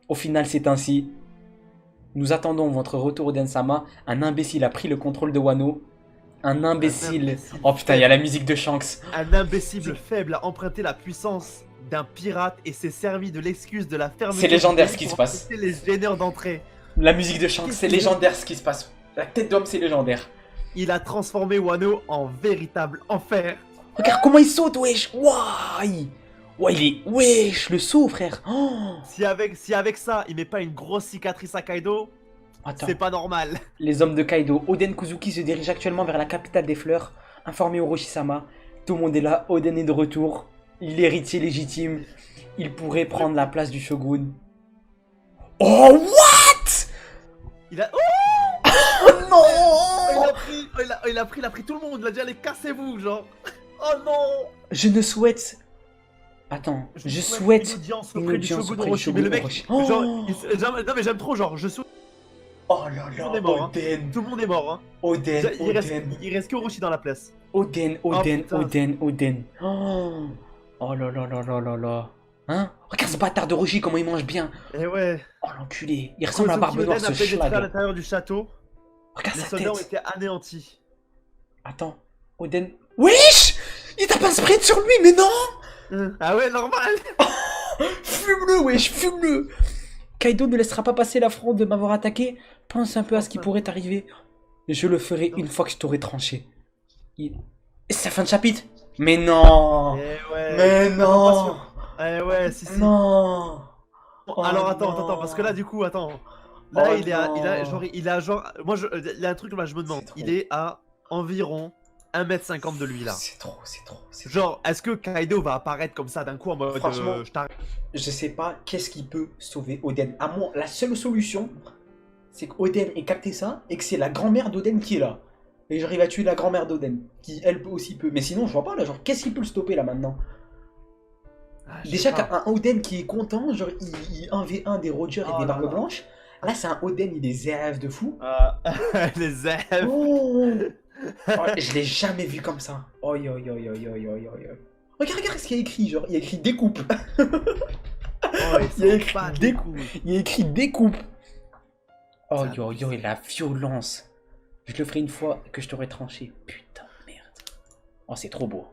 au final c'est ainsi. Nous attendons votre retour Oden-sama. Un imbécile a pris le contrôle de Wano. Un imbécile. Oh putain, il y a la musique de Shanks. Un imbécile faible a emprunté la puissance d'un pirate et s'est servi de l'excuse de la fermeture. C'est légendaire du ce qui pays se pour passe. empêcher les gêneurs d'entrée. La musique de Shanks, c'est légendaire ce qui se passe. La tête d'homme, c'est légendaire. Il a transformé Wano en véritable enfer. Regarde comment il saute, wesh. Ouah, ouais, il est... Wesh, le saut, frère. Oh. Si avec ça il met pas une grosse cicatrice à Kaido, Attends. c'est pas normal. Les hommes de Kaido, Oden Kozuki se dirige actuellement vers la capitale des fleurs. Informé Orochi-sama, tout le monde est là, Oden est de retour. Il est l'héritier légitime. Il pourrait prendre la place du shogun. Oh, what? Il a. Oh non. Il a pris tout le monde. Il a dit allez cassez-vous genre. Oh non. Je ne souhaite... Attends, je une souhaite... audience une auprès du audience shogun auprès du Orochi. Mais le mec, Orochi. genre, Oh. non mais j'aime trop genre. Je souhaite. Oh là Tout le là, monde est mort, hein. Oden. Tout le monde est mort. Hein. Oden, Il reste que Orochi dans la place. Oden, Oh, Oden, putain. Oden, Oden. Oh. Oh là là là là là là. Hein? Regarde ce bâtard de Roshi, comment il mange bien. Et ouais. Oh l'enculé. Il ressemble à Barbe Kozuki Noire, Oden a ce pénétré à schlag. l'intérieur du château. Regarde Les sa soldats ont tête. été anéantis. Attends. Oden. Wesh! Il tape un sprint sur lui, mais non! Ah ouais, normal. Fume-le, wesh, fume-le! Kaido ne laissera pas passer l'affront de m'avoir attaqué. Pense un peu à ce qui pourrait t'arriver. Je le ferai une fois que je t'aurai tranché. Et c'est la fin de chapitre? Mais non! Eh ouais. Mais non! Eh ouais, si. Non! Alors Oh attends, non. parce que là du coup, attends. Là Oh il est à genre, moi il y a un truc là, je me demande, C'est trop. il est à environ 1m50 de lui là. C'est trop, c'est trop. C'est Genre, est-ce que Kaido va apparaître comme ça d'un coup en mode Franchement, je t'arrête. Je sais pas qu'est-ce qui peut sauver Oden. À moi, la seule solution, c'est qu'Oden ait capté ça et que c'est la grand-mère d'Oden qui est là. Et j'arrive à tuer la grand-mère d'Oden, qui elle aussi peut. Mais sinon, je vois pas là, genre, qu'est-ce qui peut le stopper là maintenant? Ah, je Déjà sais pas. qu'un Oden qui est content, genre, il 1v1 des Roger et Oh des là Barbes là. Blanches. Là, c'est un Oden, il est ZF de fou. Les elfes. Oh. Oh, je l'ai jamais vu comme ça. Oi, oi, oi, oi, oi, oi, oi. Regarde ce qu'il y a écrit, genre, il y a écrit découpe. Oh, Il y a ils écrit sont pas des des couilles. Il y a écrit découpe. Oh, Ça yo, yo, abuse. et la violence. Je le ferai une fois que je t'aurai tranché. Putain, merde. Oh, c'est trop beau.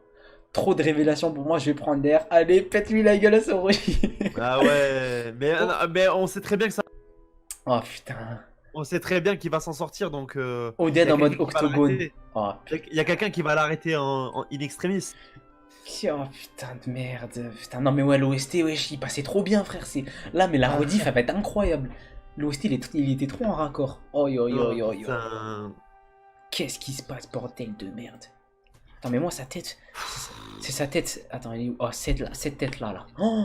Trop de révélations pour moi, je vais prendre l'air. Allez, pète-lui la gueule à ce Roshi. Ah ouais, mais on sait très bien que ça. Oh, putain. On sait très bien qu'il va s'en sortir, donc il Oden y a en mode quelqu'un qui va octogone. l'arrêter. Oh, Il y a quelqu'un qui va l'arrêter en in extremis. oh, putain de merde. Putain, non, mais ouais, l'OST, wesh, il passait trop bien, frère. Là, mais la Ah. rediff, elle va être incroyable. L'OST, il était trop en raccord. Oh, yo, yo, Oh, yo, yo. putain. Qu'est-ce qui se passe, bordel de merde. Attends, mais moi, sa tête. C'est sa tête. Attends, elle est où? Oh, cette tête-là, là. Oh,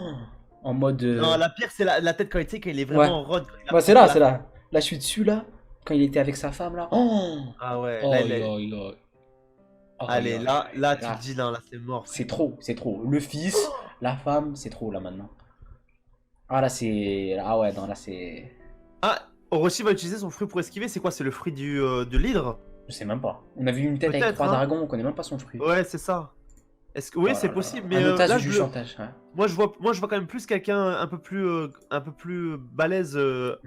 en mode. Non, la pire, c'est la tête quand il est Ouais. vraiment en rod. Bah, c'est là, c'est là. Là, je suis dessus, là. Quand il était avec sa femme, là. Oh, Ah ouais, oh, là, yo, yo. Oh, allez, yo, là, tu là, te dis, non, là, c'est mort. c'est trop, c'est trop. Le fils, la femme, c'est trop, là, maintenant. Ah, là, c'est. Ah, ouais, non, là, c'est. Ah, Orochi va utiliser son fruit pour esquiver, c'est quoi? C'est le fruit de l'hydre? Je sais même pas. On a vu une tête avec Peut-être, 3 hein. dragons, on connaît même pas son fruit. Ouais, c'est ça. Est-ce que oui, Oh c'est là possible, là. mais Un otage là, du chantage. Ouais. moi, je vois quand même plus quelqu'un un peu plus balèze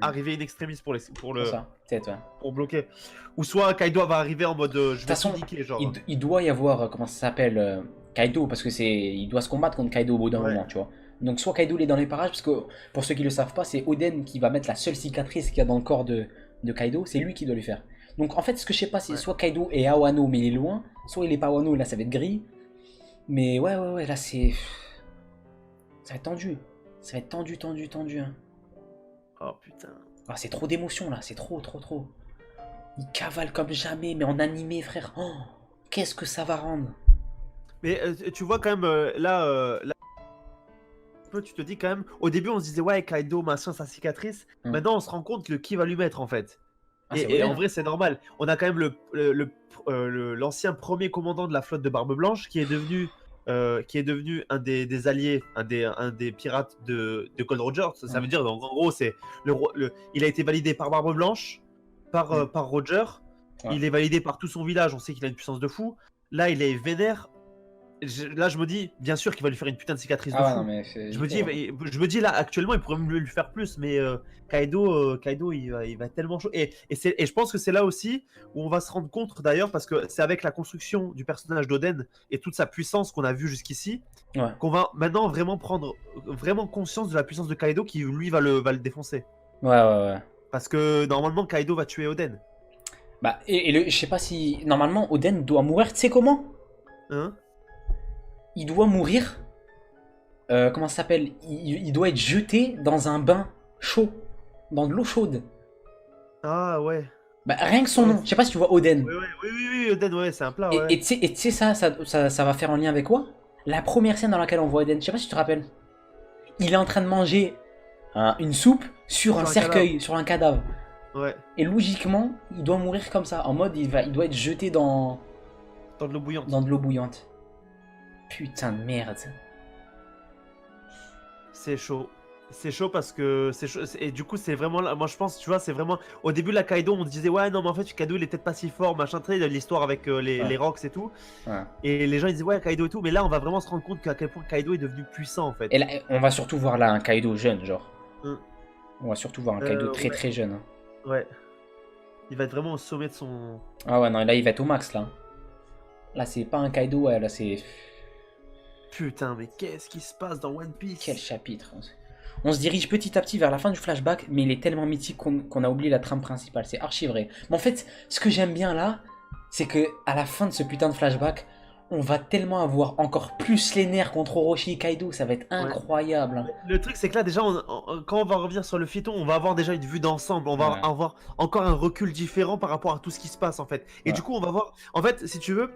arriver in extremis pour C'est ça, peut-être, ouais. pour bloquer. Ou soit Kaido va arriver en mode je vais façon, tout niquer, genre. Il doit y avoir, comment ça s'appelle, Kaido, parce que il doit se combattre contre Kaido au bout d'un Ouais. moment, tu vois. Donc soit Kaido il est dans les parages, parce que pour ceux qui le savent pas, c'est Oden qui va mettre la seule cicatrice qu'il y a dans le corps de Kaido, c'est lui qui doit lui faire. Donc en fait, ce que je sais pas, c'est Ouais. soit Kaido est à Wano mais il est loin, soit il est pas à Wano et là ça va être gris. Mais ouais, là c'est. Ça va être tendu. Ça va être tendu. Hein. Oh putain. Ah, c'est trop d'émotions là, c'est trop. Il cavale comme jamais, mais en animé, frère. Oh, qu'est-ce que ça va rendre? Mais tu vois quand même là, tu te dis quand même. Au début, on se disait ouais, Kaido, machin, sa cicatrice. Maintenant, on se rend compte que qui va lui mettre en fait. Ah, c'est Et Oden. en vrai, c'est normal. On a quand même l'ancien premier commandant de la flotte de Barbe Blanche qui est devenu un des alliés, un des pirates de Gold Roger. Ça veut dire, donc, en gros, c'est il a été validé par Barbe Blanche, par Roger. Ouais. Il est validé par tout son village. On sait qu'il a une puissance de fou. Là, il est vénère. Là, je me dis, bien sûr qu'il va lui faire une putain de cicatrice de Ah ouais, fou. non, mais Je me dis là, actuellement, il pourrait même lui faire plus, mais Kaido, il va être tellement chaud. Et je pense que c'est là aussi où on va se rendre compte, d'ailleurs, parce que c'est avec la construction du personnage d'Oden et toute sa puissance qu'on a vu jusqu'ici, Ouais. qu'on va maintenant vraiment prendre vraiment conscience de la puissance de Kaido qui, lui, va le défoncer. Ouais. Parce que normalement, Kaido va tuer Oden. Bah, je sais pas si. Normalement, Oden doit mourir, tu sais comment? Hein? Il doit mourir. Comment ça s'appelle? Il doit être jeté dans un bain chaud. Dans de l'eau chaude. Ah ouais. Bah, rien que son nom. Je sais pas si tu vois Oden. Oui, Oden, ouais, c'est un plat, ouais. Et tu sais, ça va faire un lien avec quoi? La première scène dans laquelle on voit Oden. Je sais pas si tu te rappelles. Il est en train de manger une soupe sur un cercueil, sur un cadavre. Ouais. Et logiquement, il doit mourir comme ça. En mode, il doit être jeté dans Dans de l'eau bouillante. de l'eau bouillante. Putain de merde. C'est chaud. C'est chaud parce que c'est chaud. Et du coup, c'est vraiment là. Moi, je pense, tu vois, c'est vraiment. Au début, la Kaido, on se disait, ouais, non, mais en fait, Kaido, il est peut-être pas si fort, machin, tu sais, l'histoire avec les Rocks et tout. Ouais. Et les gens, ils disaient, ouais, Kaido et tout. Mais là, on va vraiment se rendre compte qu'à quel point Kaido est devenu puissant, en fait. Et là, on va surtout voir là un Kaido jeune, genre. Hum. On va surtout voir un Kaido très ouais. très jeune. Hein. Ouais. Il va être vraiment au sommet de son. Ah ouais, non, là, il va être au max, là. Là, c'est pas un Kaido, ouais, là, c'est. Putain, mais qu'est-ce qui se passe dans One Piece? Quel chapitre. On se dirige petit à petit vers la fin du flashback, mais il est tellement mythique qu'on a oublié la trame principale. C'est archi vrai. Mais en fait, ce que j'aime bien là, c'est que à la fin de ce putain de flashback, on va tellement avoir encore plus les nerfs contre Orochi et Kaido. Ça va être incroyable. Hein. Le truc, c'est que là, déjà, quand on va revenir sur le phyton, on va avoir déjà une vue d'ensemble. On va avoir encore un recul différent par rapport à tout ce qui se passe, en fait. Et du coup, on va voir. En fait, si tu veux,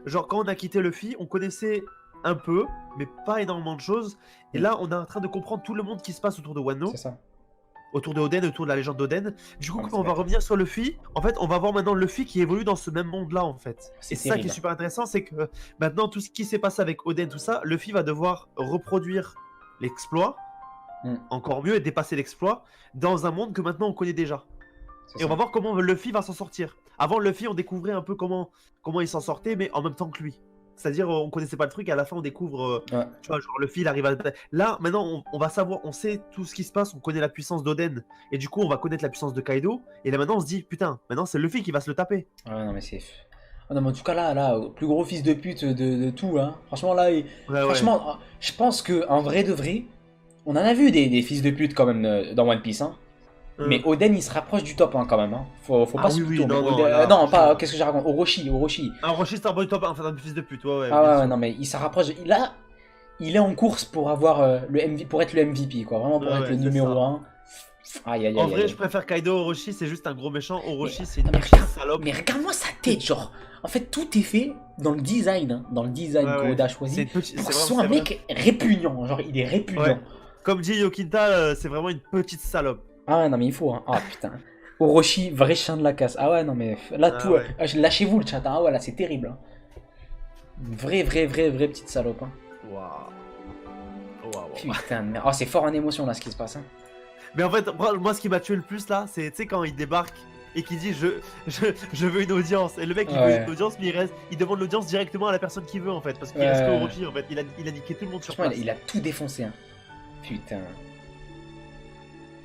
genre, quand on a quitté Luffy, on connaissait un peu, mais pas énormément de choses. Et là, on est en train de comprendre tout le monde qui se passe autour de Wano. C'est ça. Autour de Oden, autour de la légende d'Oden. Du coup, Ouais, quand on va revenir sur Luffy, en fait, on va voir maintenant Luffy qui évolue dans ce même monde-là, en fait. Et c'est ça qui est super intéressant, c'est que maintenant, tout ce qui s'est passé avec Oden, tout ça, Luffy va devoir reproduire l'exploit, encore mieux, et dépasser l'exploit, dans un monde que maintenant on connaît déjà. Et on va voir comment Luffy va s'en sortir. Avant, Luffy, on découvrait un peu comment il s'en sortait, mais en même temps que lui. C'est-à-dire, on connaissait pas le truc, et à la fin, on découvre, Ouais. tu vois, genre, le fil arrive à... Là, maintenant, on va savoir, on sait tout ce qui se passe, on connaît la puissance d'Oden, et du coup, on va connaître la puissance de Kaido, et là, maintenant, on se dit, putain, maintenant, c'est Luffy qui va se le taper. Ah non, mais c'est. Ah non, mais en tout cas, là, plus gros fils de pute de tout, hein. Franchement, là, Ouais, franchement, je pense que en vrai de vrai, on en a vu des fils de pute quand même dans One Piece, hein. Mais Oden, il se rapproche du top, hein, quand même, hein. Faut Ah pas oui, se oui, tourner. non, non, Oden- là, non, pas. franchement. Qu'est-ce que j'ai raconté? Orochi. Un Rocher Starboy top, enfin, un fils de pute, ouais, Ah bien ouais, sûr. non, mais il se rapproche. Là, il est en course pour avoir pour être le MVP, quoi. Vraiment pour Ouais, être ouais, le c'est numéro ça. 1. Aïe, aïe, En aïe, vrai, aïe. je préfère Kaido. Orochi, c'est juste un gros méchant. Orochi, c'est Non, une mais petite regarde, salope. mais regarde-moi sa tête, genre. En fait, tout est fait dans le design, hein, dans le design Ouais, que ouais. Oda a C'est choisi une petite. pour C'est que ce vraiment. soit un mec répugnant. Genre, il est répugnant. Ouais. Comme dit Yokinta, c'est vraiment une petite salope. Ah ouais, non, mais il faut, hein. Ah putain. Orochi, vrai chien de la casse. Ah ouais, non, mais là, Ah tout. ouais. Lâchez-vous le chat, hein. Ah ouais, là, c'est terrible, hein. Une vraie petite salope, hein. Waouh. Putain de merde. Oh, c'est fort en émotion, là, ce qui se passe, hein. Mais en fait, moi, ce qui m'a tué le plus là, c'est, tu sais, quand il débarque et qu'il dit je veux une audience. Et le mec, il Ouais. veut une audience, mais il demande l'audience directement à la personne qu'il veut en fait. Parce qu'il Ouais. reste que Orochi en fait. Il a niqué tout le monde sur Franchement, place. il a tout défoncé, hein. Putain.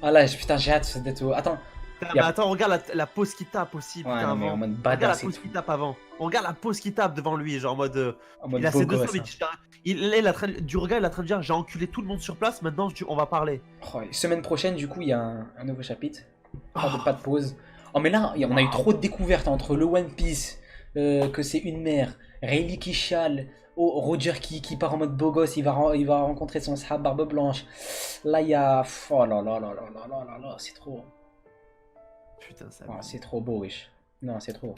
Ah là, putain, j'ai hâte d'être au... Attends. Putain, y a- mais attends, regarde la pause qu'il tape aussi. Ouais, Putain, non, mais avant. en mode Regarde la badass et pause tout. qu'il tape avant. Regarde la pause qu'il tape devant lui, genre en mode. En mode Il a beau ses deux gosse, sauts, hein. il est en train du regard, il est en train de dire j'ai enculé tout le monde sur place, maintenant on va parler. Oh, semaine prochaine, du coup, il y a un nouveau chapitre. Oh. Pas de pause. Oh, mais là, on a eu trop de découvertes entre le One Piece, que c'est une mère, Rayleigh qui chiale, oh, Roger qui part en mode beau gosse, il va rencontrer son sahab barbe blanche. Là, il y a. Oh là là là là là là là là, c'est trop. Putain, ça. Oh, c'est trop beau, wesh. Non, c'est trop.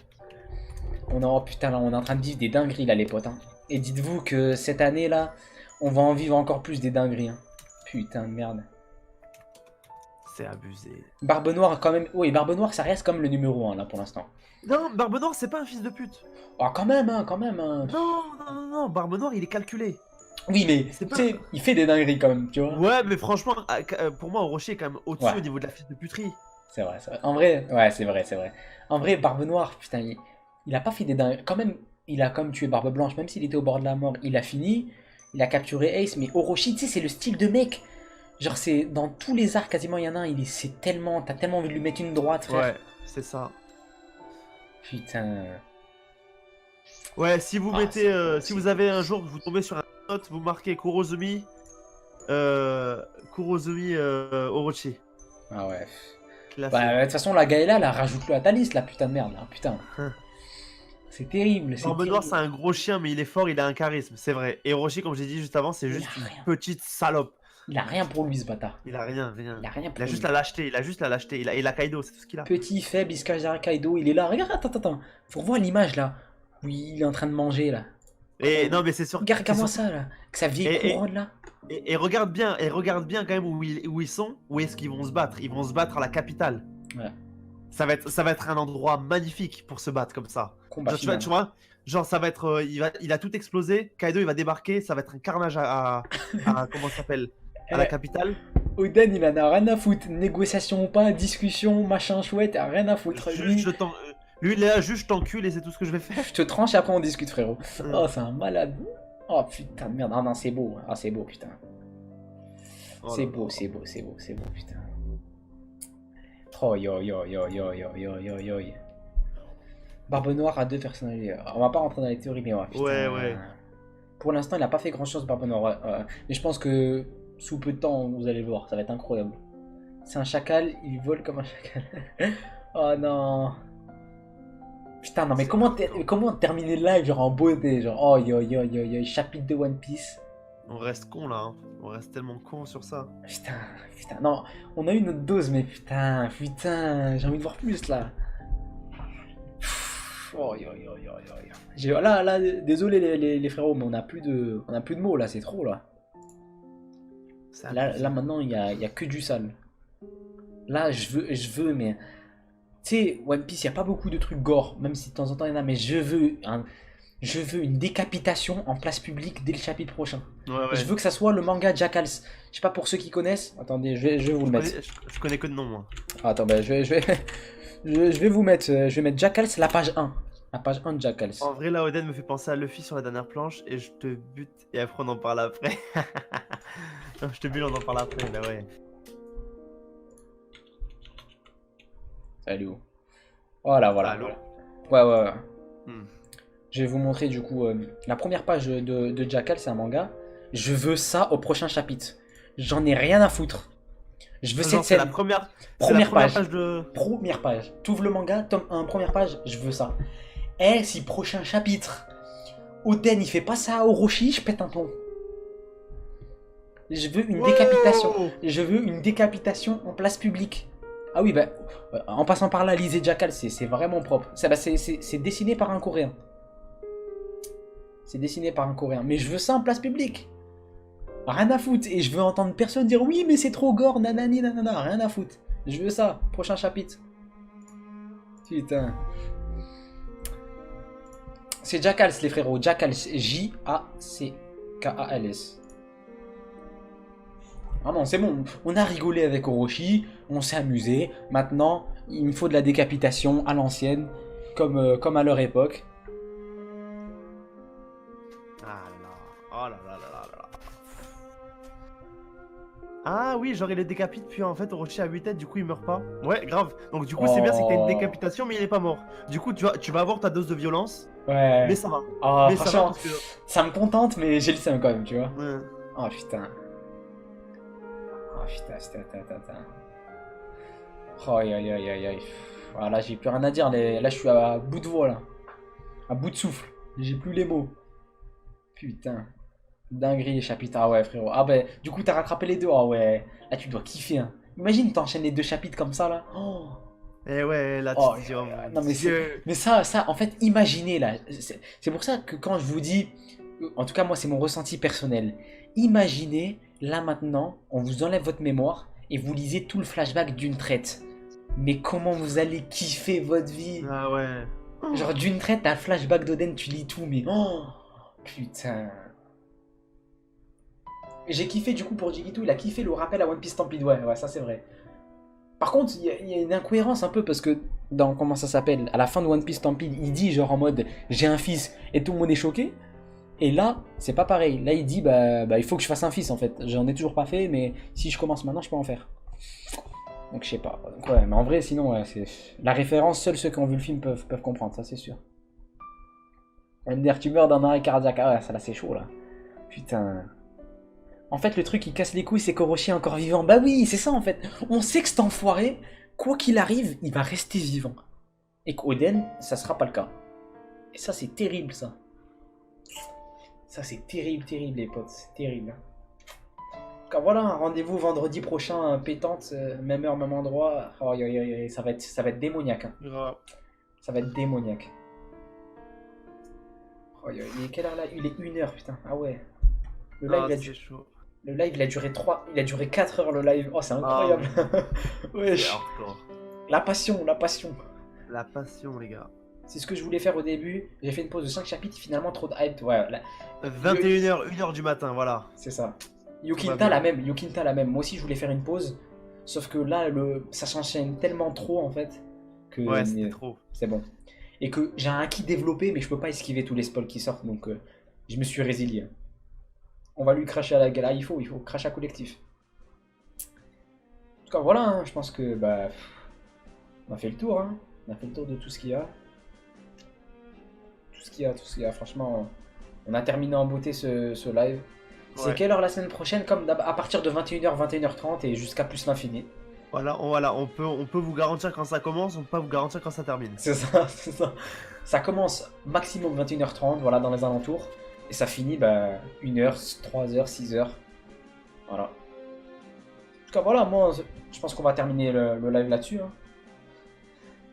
Oh putain, là, on est en train de vivre des dingueries, là, les potes, hein. Et dites-vous que cette année, là, on va en vivre encore plus des dingueries, hein. Putain de merde. C'est abusé. Barbe Noire, quand même. Oui, Barbe Noire, ça reste comme le numéro 1, là, pour l'instant. Non, Barbe Noire, c'est pas un fils de pute. Oh, quand même, hein, quand même. Hein. Non, Barbe Noire, il est calculé. Oui, mais C'est tu pas- sais, il fait des dingueries quand même, tu vois. Ouais, mais franchement, pour moi, Orochi est quand même au-dessus Ouais. au niveau de la fils de puterie. C'est vrai, c'est vrai. En vrai, ouais, c'est vrai, c'est vrai. En vrai, Barbe Noire, putain, il a pas fait des dingueries. Quand même, il a quand même tué Barbe Blanche, même s'il était au bord de la mort. Il a fini, il a capturé Ace, mais Orochi, tu sais, c'est le style de mec. Genre, c'est dans tous les arcs, quasiment, il y en a un, c'est tellement. T'as tellement envie de lui mettre une droite, frère. Ouais, c'est ça. Putain. Ouais, si vous Ah, mettez, c'est- si vous avez un jour, vous tombez sur un note, vous marquez Kurozumi, Orochi. Ah ouais. Classique. Bah, de toute façon, la Gaëla, là, rajoute-le à ta liste, la putain de merde, là, putain. C'est terrible, c'est Barbe terrible. Noire, c'est un gros chien, mais il est fort, il a un charisme, c'est vrai. Et Orochi, comme j'ai dit juste avant, c'est Il juste a une rien. petite salope. Il a rien pour lui, ce bâtard. Il a rien. Il a rien pour Il a lui. juste la lâcheté, il a Kaido, c'est tout ce qu'il a. Petit, faible, il se cache derrière Kaido, il est là. Regarde, attends. Faut revoir l'image, là. Où il est en train de manger, là. Et non, mais c'est sûr. Regarde-moi c'est sûr- ça, là. Que sa vieille Et- couronne, là. Et regarde bien quand même où ils sont, où est-ce qu'ils vont se battre. Ils vont se battre à la capitale. Ouais. Ça va être un endroit magnifique pour se battre comme ça. Combat Genre, final. tu vois, genre ça va être, il a tout explosé. Kaido il va débarquer, ça va être un carnage comment ça s'appelle, à la capitale. Oden, il en a rien à foutre. Négociation ou pas, discussion, machin chouette, rien à foutre. Lui, Lui il est là, juste je t'encule et c'est tout ce que je vais faire. je te tranche et après on discute, frérot. Oh, c'est un malade. Oh putain de merde. Ah non, c'est beau. Ah, c'est beau, putain. Oh C'est là beau, là. c'est beau, putain. Oh yo. Barbe Noire a deux personnalités. On va pas rentrer dans les théories, mais ouais, putain. Ouais. Pour l'instant, il a pas fait grand chose, Barbe Noire. Ouais. Mais je pense que sous peu de temps, vous allez le voir, ça va être incroyable. C'est un chacal, il vole comme un chacal. Oh non. Putain, non, mais comment terminer le live, genre en beauté, genre oh yo, chapitre de One Piece. On reste con là, hein. On reste tellement con sur ça. Putain, non, on a eu notre dose, mais putain, j'ai envie de voir plus là. Oh yo. Là, désolé les frérots, mais on a plus de mots là, c'est trop là. C'est Là abusé. maintenant, il y a que du sale. Là, je veux, mais tu sais, One Piece, il y a pas beaucoup de trucs gore, même si de temps en temps il y en a, mais je veux une décapitation en place publique dès le chapitre prochain. Ouais. Je veux que ça soit le manga Jackals. Je sais pas pour ceux qui connaissent. Attendez, je vais vous le mettre. Je connais que de nom moi. Attends, je vais vous mettre. Je vais mettre Jackals la page 1. La page 1 de Jackals. En vrai, là, Oden me fait penser à Luffy sur la dernière planche et je te bute et après on en parle après. Non, je te bute, on en parle après, bah ouais. Salut. Voilà, voilà. Allô. Ouais, ouais, ouais. Hmm. Je vais vous montrer du coup la première page de Jackal, c'est un manga. Je veux ça au prochain chapitre. J'en ai rien à foutre. Je veux cette Genre, c'est la scène. première, c'est la Première première page. de. Première page. T'ouvres le manga, tome 1, première page, je veux ça. Et si prochain chapitre, Oden il fait pas ça à Orochi, je pète un plomb. Je veux une décapitation. Wow. Je veux une décapitation en place publique. Ah oui, bah, en passant par là, lisez Jackal, c'est vraiment propre. C'est dessiné par un Coréen. C'est dessiné par un Coréen. Mais je veux ça en place publique. Rien à foutre. Et je veux entendre personne dire oui, mais c'est trop gore, nanani, nanana. Rien à foutre. Je veux ça. Prochain chapitre. Putain. C'est Jackals, les frérots. Jackals. Jackals. Ah non, c'est bon. On a rigolé avec Orochi. On s'est amusé. Maintenant, il me faut de la décapitation à l'ancienne. Comme à leur époque. Ah là, oh là là là là là. Ah oui, genre il les décapite, puis en fait Orochi a 8 têtes, du coup il meurt pas. Ouais, grave. Donc du coup c'est bien, c'est que t'as une décapitation, mais il est pas mort. Du coup tu vas avoir ta dose de violence, Ouais. mais ça va. Oh, Mais ça va franchement, parce que. ça me contente, mais j'ai le seum quand même, tu vois. Ouais. Oh putain. Oh putain, Oh aïe aïe aïe aïe aïe. Ah, là j'ai plus rien à dire, là je suis à bout de voix là. À bout de souffle. J'ai plus les mots. Putain. Dinguerie, chapitre. Ah ouais frérot. Ah bah du coup t'as rattrapé les deux. Ah ouais. Là tu dois kiffer hein. Imagine t'enchaînes les deux chapitres comme ça là. Oh. Et ouais, là tu Oh, te dis, oh mon non mais Dieu. mais ça en fait imaginez là. C'est pour ça que quand je vous dis, en tout cas moi c'est mon ressenti personnel. Imaginez là maintenant, on vous enlève votre mémoire et vous lisez tout le flashback d'une traite. Mais comment vous allez kiffer votre vie. Ah ouais. Genre d'une traite, t'as le flashback d'Oden, tu lis tout, mais oh putain. J'ai kiffé du coup pour Jigito, il a kiffé le rappel à One Piece Stampede, ouais, ça c'est vrai. Par contre, il y a une incohérence un peu parce que dans comment ça s'appelle, à la fin de One Piece Stampede, il dit genre en mode j'ai un fils et tout le monde est choqué. Et là, c'est pas pareil. Là, il dit bah il faut que je fasse un fils en fait. J'en ai toujours pas fait, mais si je commence maintenant, je peux en faire. Donc je sais pas. Donc, ouais, mais en vrai, sinon, ouais, c'est la référence. Seuls ceux qui ont vu le film peuvent comprendre, ça c'est sûr. MDR, tu meurs d'un arrêt cardiaque. Ah ouais, ça là c'est chaud là. Putain. En fait, le truc qui casse les couilles, c'est qu'Orochi est encore vivant. Bah oui, c'est ça en fait. On sait que cet enfoiré, quoi qu'il arrive, il va rester vivant. Et qu'Oden, ça sera pas le cas. Et ça, c'est terrible ça. Ça, c'est terrible, terrible les potes. C'est terrible. Donc voilà, un rendez-vous vendredi prochain, pétante, même heure, même endroit. Oh, ça va être démoniaque. Hein. Grave. Ça va être démoniaque. Oh, il est quelle heure là? Il est 1h, putain. Ah ouais. Le live, Ah, c'est chaud. Le live, il a duré 4 heures le live. Oh, c'est incroyable. Wesh. C'est hardcore. La passion, la passion. La passion, les gars. C'est ce que je voulais faire au début. J'ai fait une pause de 5 chapitres, finalement trop de hype. Ouais, 21h, 1h du matin, voilà. c'est ça. Yukinta la même, Yukinta la même. Moi aussi, je voulais faire une pause. Sauf que là, ça s'enchaîne tellement trop en fait. Que Ouais, c'était trop. c'est bon. Et que j'ai un acquis développé, mais je peux pas esquiver tous les spoils qui sortent. Donc je me suis résilié. On va lui cracher à la gueule. Ah, il faut crachat collectif. En tout cas, voilà, hein, je pense que bah, on a fait le tour. Hein. On a fait le tour de tout ce qu'il y a. Tout ce qu'il y a. Franchement, on a terminé en beauté ce live. C'est Ouais. quelle heure la semaine prochaine? Comme à partir de 21h, 21h30 et jusqu'à plus l'infini. Voilà, on peut vous garantir quand ça commence, on peut pas vous garantir quand ça termine. C'est ça, c'est ça. Ça commence maximum 21h30, voilà, dans les alentours. Et ça finit 1h, 3h, 6h. Voilà. En tout cas, voilà, moi, je pense qu'on va terminer le live là-dessus. Hein.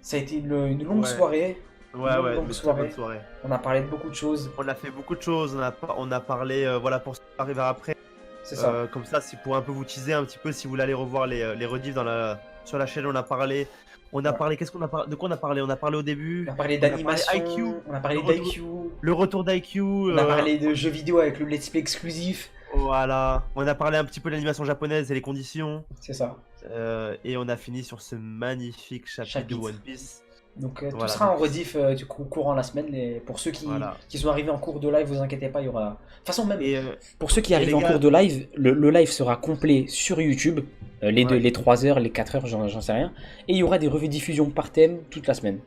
Ça a été une longue Ouais. soirée. Ouais, Longue, ouais, longue mais très soirée. bonne soirée. On a parlé de beaucoup de choses. On a fait beaucoup de choses, on a parlé, voilà, pour ce qui arrive après. C'est ça. Comme ça, c'est pour un peu vous teaser un petit peu si vous voulez aller revoir les rediffs sur la chaîne, on a parlé. On a Ouais. parlé, de quoi on a parlé? On a parlé au début. On a parlé on a parlé d'animation. IQ, On a parlé le retour- d'IQ. Le retour d'IQ. On a parlé de jeux vidéo avec le Let's Play exclusif. Voilà. On a parlé un petit peu de l'animation japonaise et les conditions. C'est ça. Et on a fini sur ce magnifique chapitre de Chapitre. One Piece. Donc tout Voilà, sera en donc, rediff du coup courant la semaine. Pour ceux voilà. qui sont arrivés en cours de live, vous inquiétez pas, il y aura. De toute façon, même Et, pour ceux qui et arrivent les en cours gars, de live, le live sera complet sur YouTube. ouais. Les 3 heures, les 4 heures, j'en sais rien. Et il y aura des rediffusions par thème toute la semaine.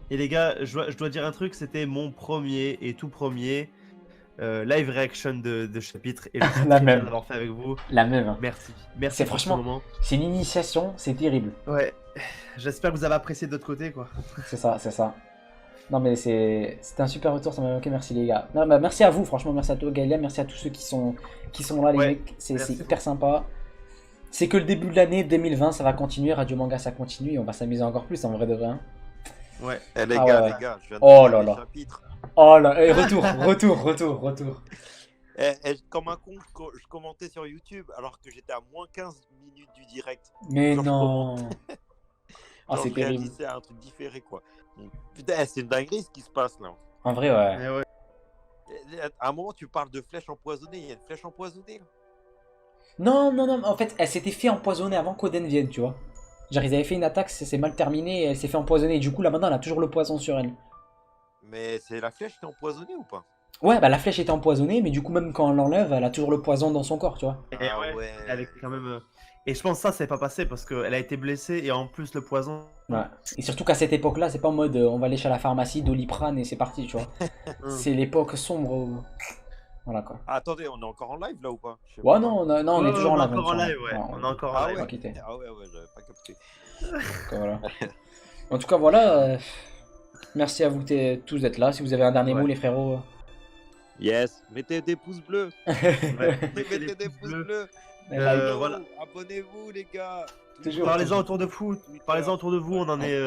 Et les gars, je dois dire un truc, c'était mon premier et tout premier live reaction de chapitre et je suis La très fier même. d'avoir fait avec vous. La même. Hein. Merci. C'est Merci pour ce franchement, moment. c'est une initiation, c'est terrible. Ouais. J'espère que vous avez apprécié de l'autre côté, quoi. C'est ça, c'est ça. Non mais c'était un super retour, ça m'a manqué, merci les gars. Non, bah, merci à vous, franchement, merci à toi Gaëlia, merci à tous ceux qui sont là les Ouais, mecs, c'est merci hyper sympa. C'est que le début de l'année 2020, ça va continuer, Radio Manga ça continue et on va s'amuser encore plus en vrai de vrai. Hein. Ouais. Eh Ah ouais, ouais. les gars, je viens de Oh finir là les là. chapitres. Oh là, retour. Comme un con, je commentais sur YouTube alors que j'étais à moins 15 minutes du direct. Mais Genre, je non. Ah Genre, c'est je terrible. réalisais un truc différé, quoi. Donc, putain, c'est une dinguerie ce qui se passe là. En vrai ouais. Eh ouais. À un moment, tu parles de flèches empoisonnées. Il y a une flèche empoisonnée là. Non, en fait elle s'était fait empoisonner avant qu'Oden vienne, tu vois. Genre ils avaient fait une attaque, ça s'est mal terminé et elle s'est fait empoisonner. Et du coup là maintenant elle a toujours le poison sur elle. Mais c'est la flèche qui est empoisonnée ou pas? Ouais bah la flèche était empoisonnée mais du coup même quand on l'enlève elle a toujours le poison dans son corps, tu vois. Et Ah ouais. ouais. Avec quand même. Et je pense que ça, c'est pas passé parce qu'elle a été blessée et en plus le poison. Ouais. Et surtout qu'à cette époque-là, c'est pas en mode on va aller chez la pharmacie, Doliprane et c'est parti, tu vois. C'est l'époque sombre. Voilà quoi. Ah, attendez, on est encore en live là ou pas? Je sais Ouais, pas. non, non, on est Ouais, toujours en on est live. encore en toujours live, ouais. On est encore en Ah live. pas ouais. quitté. Ah ouais, j'avais pas capté. Donc, voilà. En tout cas, voilà. Merci à vous tous d'être là. Si vous avez un dernier Ouais. mot, les frérots. Yes, mettez des pouces bleus. Ouais. Mettez des pouces bleus. Voilà. Abonnez-vous les gars. Toujours. Parlez-en autour de vous. Twitter. Parlez-en autour de vous. On en est.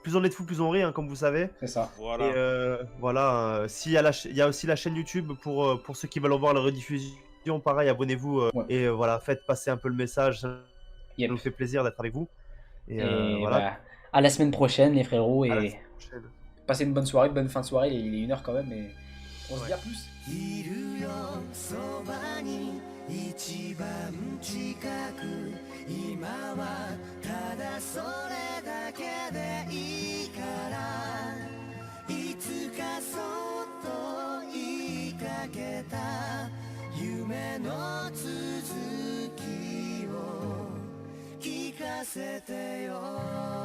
Plus on est de fous, plus on rit, hein, comme vous savez. C'est ça. Voilà. Et voilà. S'il y a il y a aussi la chaîne YouTube pour ceux qui veulent voir la rediffusion. Pareil, abonnez-vous. Ouais. Et voilà, faites passer un peu le message. Ça Yep. nous fait plaisir d'être avec vous. Et, Et voilà. bah, à la semaine prochaine, les frérots. À la Et semaine prochaine. passez une bonne soirée, bonne fin de soirée. Il est 1h quand même. Et on se dit Ouais. à plus. いるよそばに一番近く今はただそれだけでいいからいつかそっと言いかけた夢の続きを聞かせてよ